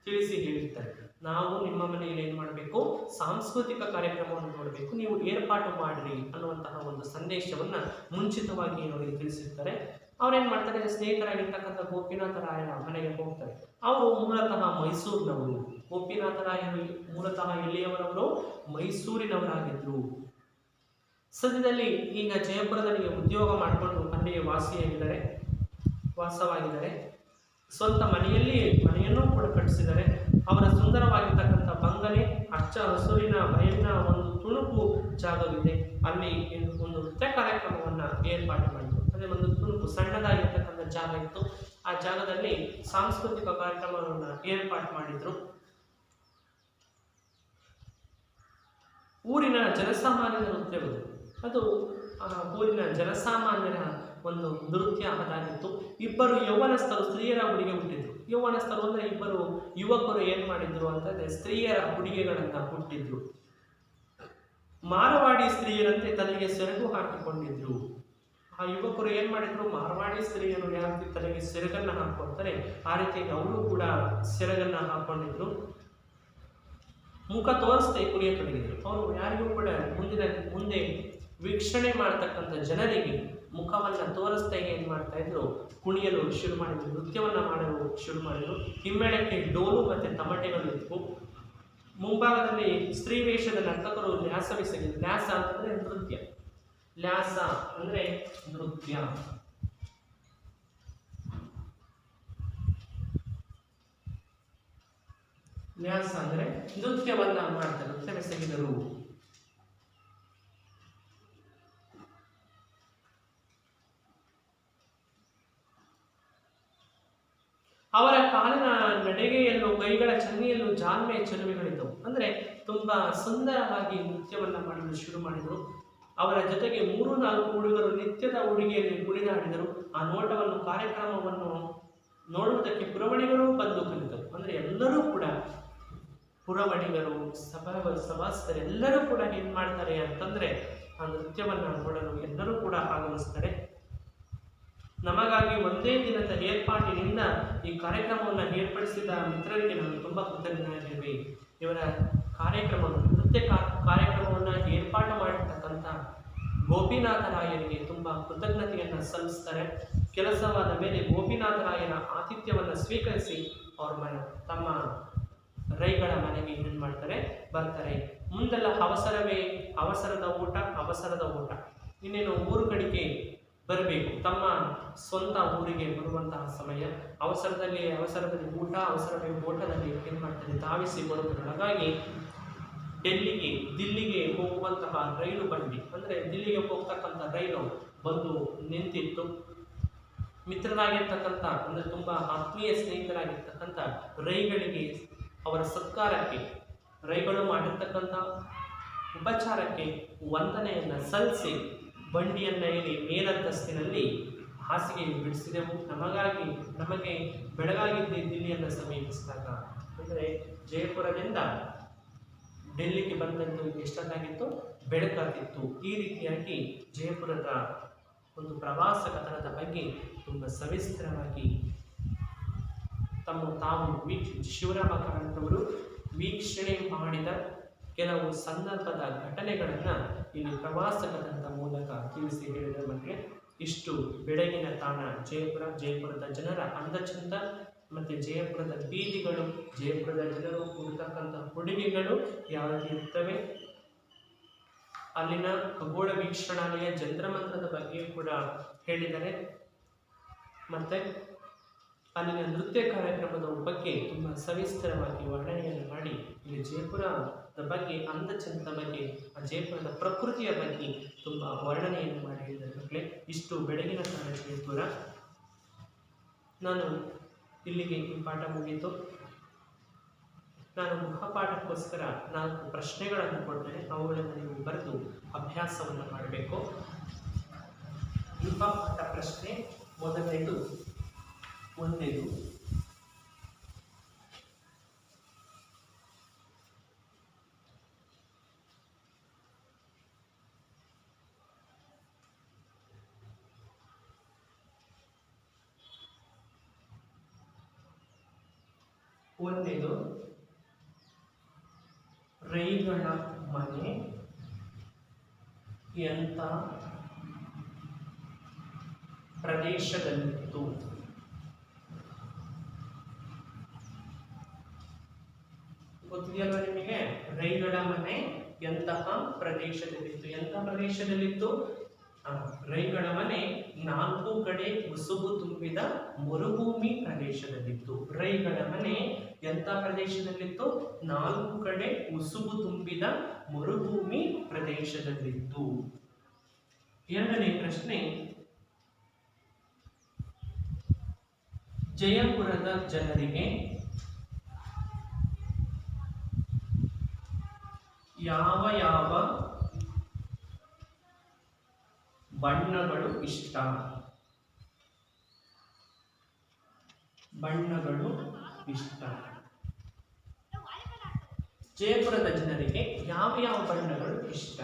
ತಿಳಿಸಿ ಹೇಳಿರ್ತಾರೆ, ನಾವು ನಿಮ್ಮ ಮನೆಯಲ್ಲಿ ಏನ್ ಮಾಡಬೇಕು, ಸಾಂಸ್ಕೃತಿಕ ಕಾರ್ಯಕ್ರಮವನ್ನು ನೋಡಬೇಕು, ನೀವು ಏರ್ಪಾಟು ಮಾಡ್ರಿ ಅನ್ನುವಂತಹ ಒಂದು ಸಂದೇಶವನ್ನ ಮುಂಚಿತವಾಗಿ ಅವರಿಗೆ ತಿಳಿಸಿರ್ತಾರೆ. ಅವ್ರೇನ್ ಮಾಡ್ತಾರೆ, ಸ್ನೇಹಿತರಾಗಿರ್ತಕ್ಕಂಥ ಗೋಪಿನಾಥ ರಾಯರ ಮನೆಗೆ ಹೋಗ್ತಾರೆ. ಅವರು ಮೂಲತಃ ಮೈಸೂರಿನವರು. ಗೋಪಿನಾಥ ರಾಯರು ಮೂಲತಃ ಎಲ್ಲಿಯವರವರು? ಮೈಸೂರಿನವರಾಗಿದ್ರು. ಸದ್ಯದಲ್ಲಿ ಈಗ ಜಯಪುರದಲ್ಲಿ ಉದ್ಯೋಗ ಮಾಡಿಕೊಂಡು ಅಲ್ಲಿಯೇ ವಾಸವಾಗಿದ್ದಾರೆ. ಸ್ವಂತ ಮನೆಯನ್ನು ಕೂಡ ಕಟ್ಟಿಸಿದ್ದಾರೆ. ಅವರ ಸುಂದರವಾಗಿರ್ತಕ್ಕಂಥ ಬಂಗಲೆ, ಹಚ್ಚ ಹಸುರಿನ ಬಯಲಿನ ಒಂದು ತುಣುಕು ಜಾಗವಿದೆ. ಅಲ್ಲಿ ಒಂದು ನೃತ್ಯ ಕಾರ್ಯಕ್ರಮವನ್ನ ಏರ್ಪಾಡು ಮಾಡಿದ್ರು. ಅದೇ ಒಂದು ತುಣುಕು ಸಣ್ಣದಾಗಿರ್ತಕ್ಕಂಥ ಜಾಗ ಇತ್ತು. ಆ ಜಾಗದಲ್ಲಿ ಸಾಂಸ್ಕೃತಿಕ ಕಾರ್ಯಕ್ರಮವನ್ನು ಏರ್ಪಾಡು ಮಾಡಿದ್ರು. ಊರಿನ ಜನಸಾಮಾನ್ಯರ ನೃತ್ಯಗಳು, ಅದು ಊರಿನ ಜನಸಾಮಾನ್ಯರ ಒಂದು ನೃತ್ಯ ಅದಾಗಿತ್ತು. ಇಬ್ಬರು ಯೌವನಸ್ಥರು ಸ್ತ್ರೀಯರ ಉಡುಗೆ ಹುಟ್ಟಿದ್ರು. ಯೌವನಸ್ಥರು ಅಂದ್ರೆ ಇಬ್ಬರು ಯುವಕರು ಏನ್ ಮಾಡಿದ್ರು ಅಂತಂದ್ರೆ ಸ್ತ್ರೀಯರ ಉಡುಗೆಗಳನ್ನ ಹುಟ್ಟಿದ್ರು. ಮಾರವಾಡಿ ಸ್ತ್ರೀಯರಂತೆ ತಲೆಗೆ ಸೆರಗು ಹಾಕಿಕೊಂಡಿದ್ರು. ಆ ಯುವಕರು ಏನ್ ಮಾಡಿದ್ರು, ಮಾರವಾಡಿ ಸ್ತ್ರೀಯರು ಯಾವ ರೀತಿ ತಲೆಗೆ ಸೆರಗನ್ನ ಹಾಕೊಳ್ತಾರೆ ಆ ರೀತಿಯಾಗಿ ಅವರು ಕೂಡ ಸೆರಗನ್ನ ಹಾಕೊಂಡಿದ್ರು. ಮುಖ ತೋರಿಸ್ತೆ ಕುಣಿಯತೊಡಗಿದ್ರು. ಅವರು ಯಾರಿಗೂ ಕೂಡ ಮುಂದೆ ವೀಕ್ಷಣೆ ಮಾಡತಕ್ಕಂಥ ಜನರಿಗೆ ಮುಖವನ್ನ ತೋರಿಸ್ತಾ ಏನ್ ಮಾಡ್ತಾ ಇದ್ರು, ಕುಣಿಯಲು ಶುರು ಮಾಡಿದ್ರು, ನೃತ್ಯವನ್ನ ಮಾಡಲು ಶುರು ಮಾಡಿದ್ರು. ಹಿಮ್ಮೇಳಕ್ಕೆ ಡೋಲು ಮತ್ತೆ ತಮಟೆಗಳು ಇದ್ವು. ಮುಂಭಾಗದಲ್ಲಿ ಸ್ತ್ರೀ ವೇಷದ ನರ್ತಕರು ಲ್ಯಾಸವೆಸಗಿದ್ರು. ಲ್ಯಾಸ ಅಂತಂದ್ರೆ ನೃತ್ಯ, ಲ್ಯಾಸ ಅಂದ್ರೆ ನೃತ್ಯ. ನ್ಯಾಸ ಅಂದ್ರೆ ನೃತ್ಯವನ್ನ ಮಾಡ್ತಾರೆ, ನೃತ್ಯವೆಸಗಿದರು. ಅವರ ಕಾಲಿನ ನಡೆಗೆಯಲ್ಲೂ ಕೈಗಳ ಚನ್ನಿಯಲ್ಲೂ ಜಾಲ್ಮೆ ಚೆಲುವೆಗಳಿದ್ದವು. ಅಂದ್ರೆ ತುಂಬಾ ಸುಂದರವಾಗಿ ನೃತ್ಯವನ್ನ ಮಾಡಲು ಶುರು ಮಾಡಿದರು. ಅವರ ಜೊತೆಗೆ 3-4 ಹುಡುಗರು ನಿತ್ಯದ ಉಡುಗೆಯಲ್ಲಿ ಕುಣಿದಾಡಿದರು. ಆ ನೋಟವನ್ನು, ಕಾರ್ಯಕ್ರಮವನ್ನು ನೋಡುವುದಕ್ಕೆ ಪುರವಣಿಗರು ಬಂದು ಕಲಿತರು. ಅಂದ್ರೆ ಎಲ್ಲರೂ ಕೂಡ ಪುರವಣಿಗರು, ಸಭಾಸದರು ಎಲ್ಲರೂ ಕೂಡ ಏನ್ ಮಾಡ್ತಾರೆ ಅಂತಂದ್ರೆ ಆ ನೃತ್ಯವನ್ನ ನೋಡಲು ಎಲ್ಲರೂ ಕೂಡ ಆಗಮಿಸ್ತಾರೆ. ನಮಗಾಗಿ ಒಂದೇ ದಿನದ ಏರ್ಪಾಟಿನಿಂದ ಈ ಕಾರ್ಯಕ್ರಮವನ್ನು ಏರ್ಪಡಿಸಿದ ಮಿತ್ರರಿಗೆ ನಾವು ತುಂಬಾ ಕೃತಜ್ಞರಾಗಿದ್ದೇವೆ. ಇವರ ಕಾರ್ಯಕ್ರಮವನ್ನು ನೃತ್ಯ ಕಾರ್ಯಕ್ರಮವನ್ನು ಏರ್ಪಾಟು ಮಾಡಿರ್ತಕ್ಕಂಥ ಗೋಪಿನಾಥರಾಯರಿಗೆ ತುಂಬಾ ಕೃತಜ್ಞತೆಯನ್ನು ಸಲ್ಲಿಸ್ತಾರೆ. ಕೆಲಸವಾದ ಮೇಲೆ ಗೋಪಿನಾಥರಾಯರ ಆತಿಥ್ಯವನ್ನು ಸ್ವೀಕರಿಸಿ ಅವ್ರ ತಮ್ಮ ರೈಗಳ ಮನೆಗೆ ಏನ್ ಮಾಡ್ತಾರೆ, ಬರ್ತಾರೆ. ಮುಂದೆಲ್ಲ ಅವಸರದ ಊಟ. ಇನ್ನೇನು ಊರು ಕಡೆಗೆ ಬರಬೇಕು, ತಮ್ಮ ಸ್ವಂತ ಊರಿಗೆ ಬರುವಂತಹ ಸಮಯ. ಅವಸರದಲ್ಲಿ ಊಟ, ಓಟದಲ್ಲಿ ಏನ್ ಮಾಡ್ತಾರೆ, ಧಾವಿಸಿ ಬರುತ್ತಾರೆ. ಹಾಗಾಗಿ ದಿಲ್ಲಿಗೆ ಹೋಗುವಂತಹ ರೈಲು ಬಂಡಿ, ಅಂದ್ರೆ ದಿಲ್ಲಿಗೆ ಹೋಗ್ತಕ್ಕಂಥ ರೈಲು ಬಂದು ನಿಂತಿತ್ತು. ಮಿತ್ರರಾಗಿರ್ತಕ್ಕಂಥ, ಅಂದ್ರೆ ತುಂಬಾ ಆತ್ಮೀಯ ಸ್ನೇಹಿತರಾಗಿರ್ತಕ್ಕಂಥ ರೈಗಳಿಗೆ ಅವರ ಸತ್ಕಾರಕ್ಕೆ, ರೈಗಳು ಮಾಡಿರ್ತಕ್ಕಂಥ ಉಪಚಾರಕ್ಕೆ ವಂದನೆಯನ್ನ ಸಲ್ಲಿಸಿ ಬಂಡಿಯನ್ನ ಏರಿ ಮೇಲಂತಸ್ತಿನಲ್ಲಿ ಹಾಸಿಗೆ ಬಿಡಿಸಿದೆವು. ನಮಗೆ ಬೆಳಗಾಗಿದ್ದ ದಿಲ್ಲಿಯನ್ನು ಸಮೀಪಿಸಿದಾಗ, ಅಂದರೆ ಜಯಪುರದಿಂದ ಡೆಲ್ಲಿಗೆ ಬಂದದ್ದು ಎಷ್ಟೊತ್ತಾಗಿತ್ತು, ಬೆಳಕಾಗಿತ್ತು. ಈ ರೀತಿಯಾಗಿ ಜಯಪುರದ ಒಂದು ಪ್ರವಾಸ ಕಥನದ ಬಗ್ಗೆ ತುಂಬ ಸವಿಸ್ತರವಾಗಿ ತಾವು ಶಿವರಾಮ ಕಾರಂತವರು ವೀಕ್ಷಣೆ ಮಾಡಿದ ಕೆಲವು ಸಂದರ್ಭದ ಘಟನೆಗಳನ್ನು ಇಲ್ಲಿ ಪ್ರವಾಸ ಕಥನದ ಮೂಲಕ ತಿಳಿಸಿ ಹೇಳಿದ ಬಗ್ಗೆ ಇಷ್ಟು ಬೆಳಗಿನ ತಾಣ ಜಯಪುರದ ಜನರ ಅಂದಚಂದ, ಮತ್ತು ಜಯಪುರದ ಬೀದಿಗಳು, ಜಯಪುರದ ಜನರು ಕೊಡ್ತಕ್ಕಂಥ ಕೊಡುಗೆಗಳು ಯಾವ ರೀತಿ ಇರ್ತವೆ, ಅಲ್ಲಿನ ಖಗೋಳ ವೀಕ್ಷಣಾಲಯ ಜಂತ್ರಮಂತ್ರದ ಬಗ್ಗೆ ಕೂಡ ಹೇಳಿದ್ದಾರೆ. ಮತ್ತೆ ಅಲ್ಲಿನ ನೃತ್ಯ ಕಾರ್ಯಕ್ರಮದ ಬಗ್ಗೆ ತುಂಬ ಸವಿಸ್ತರವಾಗಿ ವರ್ಣನೆಯನ್ನು ಮಾಡಿ ಇಲ್ಲಿ ಜಯಪುರದ ಬಗ್ಗೆ, ಅಂದಚಂದ ಬಗ್ಗೆ, ಆ ಜಯಪುರದ ಪ್ರಕೃತಿಯ ಬಗ್ಗೆ ತುಂಬ ವರ್ಣನೆಯನ್ನು ಮಾಡಿ ಹೇಳಿದ್ದಾರೆ. ಇಷ್ಟು ಬೆಳಗಿನ ತಾಣ ಜಯಪುರ. ನಾನು ಇಲ್ಲಿಗೆ ಈ ಪಾಠ ಮುಗಿಯಿತು. ನಾನು ಮುಖಪಾಠಕ್ಕೋಸ್ಕರ 4 ಪ್ರಶ್ನೆಗಳನ್ನು ಕೊಡ್ತೇನೆ. ಅವುಗಳನ್ನು ನೀವು ಬರೆದು ಅಭ್ಯಾಸವನ್ನು ಮಾಡಬೇಕು. ಮುಖಪಾಠ ಪ್ರಶ್ನೆ ಮೊದಲನೇದು, ಒಂದೇದು ರೈಗಳ ಮನೆ ಎಂಥ ಪ್ರದೇಶದಲ್ಲಿತ್ತು? ಗೊತ್ತಿದೆಯಲ್ವ ನಿಮಗೆ? ರೈಗಳ ಮನೆ ಎಂತಹ ಪ್ರದೇಶದಲ್ಲಿತ್ತು? ಎಂತಹ ಪ್ರದೇಶದಲ್ಲಿತ್ತು? ರೈಗಳ ಮನೆ 4 ಕಡೆ ಉಸುಬು ತುಂಬಿದ ಮರುಭೂಮಿ ಪ್ರದೇಶದಲ್ಲಿತ್ತು. ರೈಗಳ ಮನೆ ಎಂಥ ಪ್ರದೇಶದಲ್ಲಿತ್ತು? 4 ಕಡೆ ಉಸುಬು ತುಂಬಿದ ಮರುಭೂಮಿ ಪ್ರದೇಶದಲ್ಲಿತ್ತು. ಎರಡನೇ ಪ್ರಶ್ನೆ, ಜಯಪುರದ ಜನರಿಗೆ ಯಾವ ಬಣ್ಣಗಳು ಇಷ್ಟ? ಜಯಪುರದ ಜನರಿಗೆ ಯಾವ ಬಣ್ಣಗಳು ಇಷ್ಟ?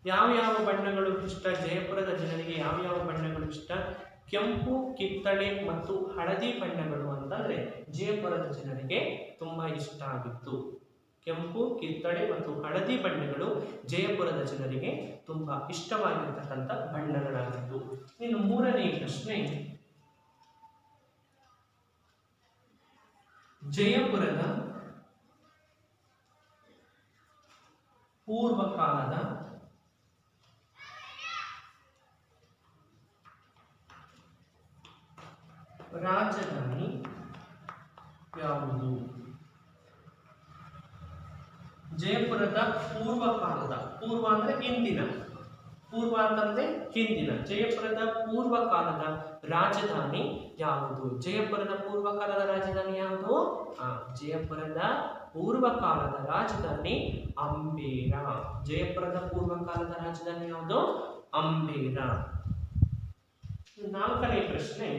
ಯಾವ ಬಣ್ಣಗಳು ಇಷ್ಟ? ಜಯಪುರದ ಜನರಿಗೆ ಯಾವ ಬಣ್ಣಗಳು ಇಷ್ಟ? ಕೆಂಪು, ಕಿತ್ತಳೆ ಮತ್ತು ಹಳದಿ ಬಣ್ಣಗಳು ಅಂತಂದ್ರೆ ಜಯಪುರದ ಜನರಿಗೆ ತುಂಬಾ ಇಷ್ಟ ಆಗಿತ್ತು. ಕೆಂಪು, ಕಿತ್ತಳೆ ಮತ್ತು ಹಳದಿ ಬಣ್ಣಗಳು ಜಯಪುರದ ಜನರಿಗೆ ತುಂಬಾ ಇಷ್ಟವಾಗಿರ್ತಕ್ಕಂಥ ಬಣ್ಣಗಳಾಗಿತ್ತು. ಇನ್ನು ಮೂರನೇ ಪ್ರಶ್ನೆ, ಜಯಪುರದ ಪೂರ್ವಕಾಲದ ರಾಜಧಾನಿ ಯಾವುದು? ಜಯಪುರದ ಪೂರ್ವಕಾಲದ, ಪೂರ್ವ ಅಂದ್ರೆ ಹಿಂದಿನ, ಪೂರ್ವ ಅಂತಂದ್ರೆ ಹಿಂದಿನ, ಜಯಪುರದ ಪೂರ್ವಕಾಲದ ರಾಜಧಾನಿ ಯಾವುದು? ಜಯಪುರದ ಪೂರ್ವಕಾಲದ ರಾಜಧಾನಿ ಯಾವುದು? ಜಯಪುರದ ಪೂರ್ವಕಾಲದ ರಾಜಧಾನಿ ಅಂಬೇರ. ಜಯಪುರದ ಪೂರ್ವಕಾಲದ ರಾಜಧಾನಿ ಯಾವುದು? ಅಂಬೇರ. ನಾಲ್ಕನೇ ಪ್ರಶ್ನೆ,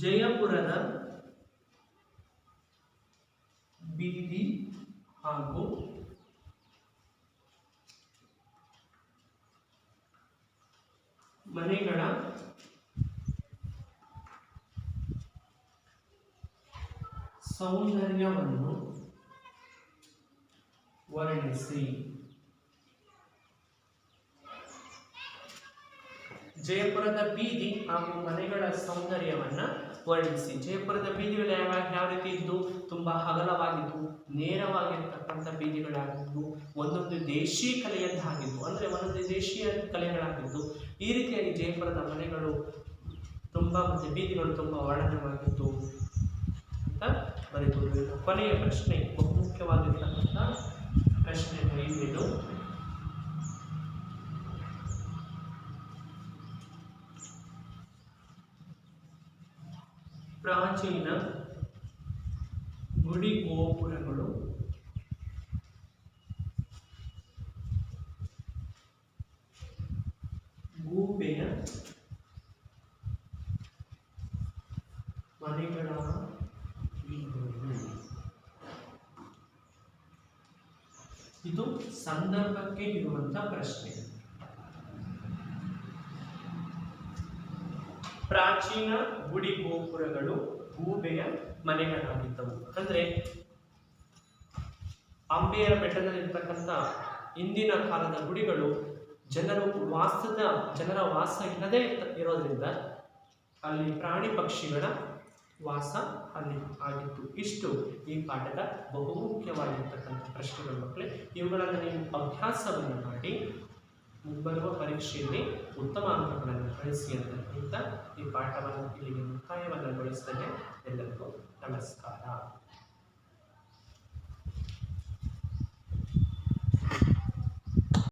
ಜಯಪುರದ ಬೀದಿ ಹಾಗೂ ಮನೆಗಳ ಸೌಂದರ್ಯವನ್ನು ವರ್ಣಿಸಿ. ಜಯಪುರದ ಬೀದಿ ಹಾಗೂ ಮನೆಗಳ ಸೌಂದರ್ಯವನ್ನ ವರ್ಣಿಸಿ. ಜಯಪುರದ ಬೀದಿಗಳು ಯಾವ ರೀತಿ ಇದ್ದು ತುಂಬಾ ಅಗಲವಾಗಿದ್ದು ನೇರವಾಗಿರ್ತಕ್ಕಂಥ ಬೀದಿಗಳಾಗಿದ್ದು ಒಂದೊಂದು ದೇಶೀಯ ಕಲೆಯದ್ದಾಗಿದ್ದು, ಅಂದ್ರೆ ಒಂದೊಂದು ದೇಶೀಯ ಕಲೆಗಳಾಗಿದ್ದು, ಈ ರೀತಿಯಾಗಿ ಜಯಪುರದ ಮನೆಗಳು ತುಂಬಾ ಮತ್ತೆ ಬೀದಿಗಳು ತುಂಬಾ ವರ್ಣನವಾಗಿದ್ದು ಅಂತ ಬರೆಯಬಹುದು. ಕೊನೆಯ ಪ್ರಶ್ನೆ ಬಹುಮುಖ್ಯವಾಗಿರ್ತಕ್ಕಂಥ ಪ್ರಶ್ನೆ ಇದು. ಪ್ರಾಚೀನ ಗುಡಿ ಗೋಪುರಗಳು ಗೂಬೆಯ ಮನೆಗಳ ಇದು ಸಂದರ್ಭಕ್ಕೆ ಇರುವಂತಹ ಪ್ರಶ್ನೆ. ಪ್ರಾಚೀನ ಗುಡಿ ಗೋಪುರಗಳು ಗೂಬೆಯ ಮನೆಗಳಾಗಿದ್ದವು. ಅಂದ್ರೆ ಅಂಬೇರ ಬೆಟ್ಟದಲ್ಲಿರ್ತಕ್ಕಂಥ ಇಂದಿನ ಕಾಲದ ಗುಡಿಗಳು ಜನರ ವಾಸ ಇಲ್ಲದೆ ಇರೋದ್ರಿಂದ ಅಲ್ಲಿ ಪ್ರಾಣಿ ಪಕ್ಷಿಗಳ ವಾಸ ಅಲ್ಲಿ ಆಗಿತ್ತು. ಇಷ್ಟು ಈ ಪಾಠದ ಬಹುಮುಖ್ಯವಾಗಿರ್ತಕ್ಕಂಥ ಪ್ರಶ್ನೆಗಳು ಮಕ್ಕಳೇ. ಇವುಗಳನ್ನು ನೀವು ಅಭ್ಯಾಸವನ್ನು ಮಾಡಿ ಬರುವ ಪರೀಕ್ಷೆಯಲ್ಲಿ ಉತ್ತಮ ಅಂಕಗಳನ್ನು ಗಳಿಸಿ ಅಂತ ಹೇಳ್ತಾ ಈ ಪಾಠವನ್ನು ಇಲ್ಲಿಗೆ ಮುಕ್ತಾಯವನ್ನು ಗೊಳಿಸ್ತೇನೆ. ಎಲ್ಲರಿಗೂ ನಮಸ್ಕಾರ.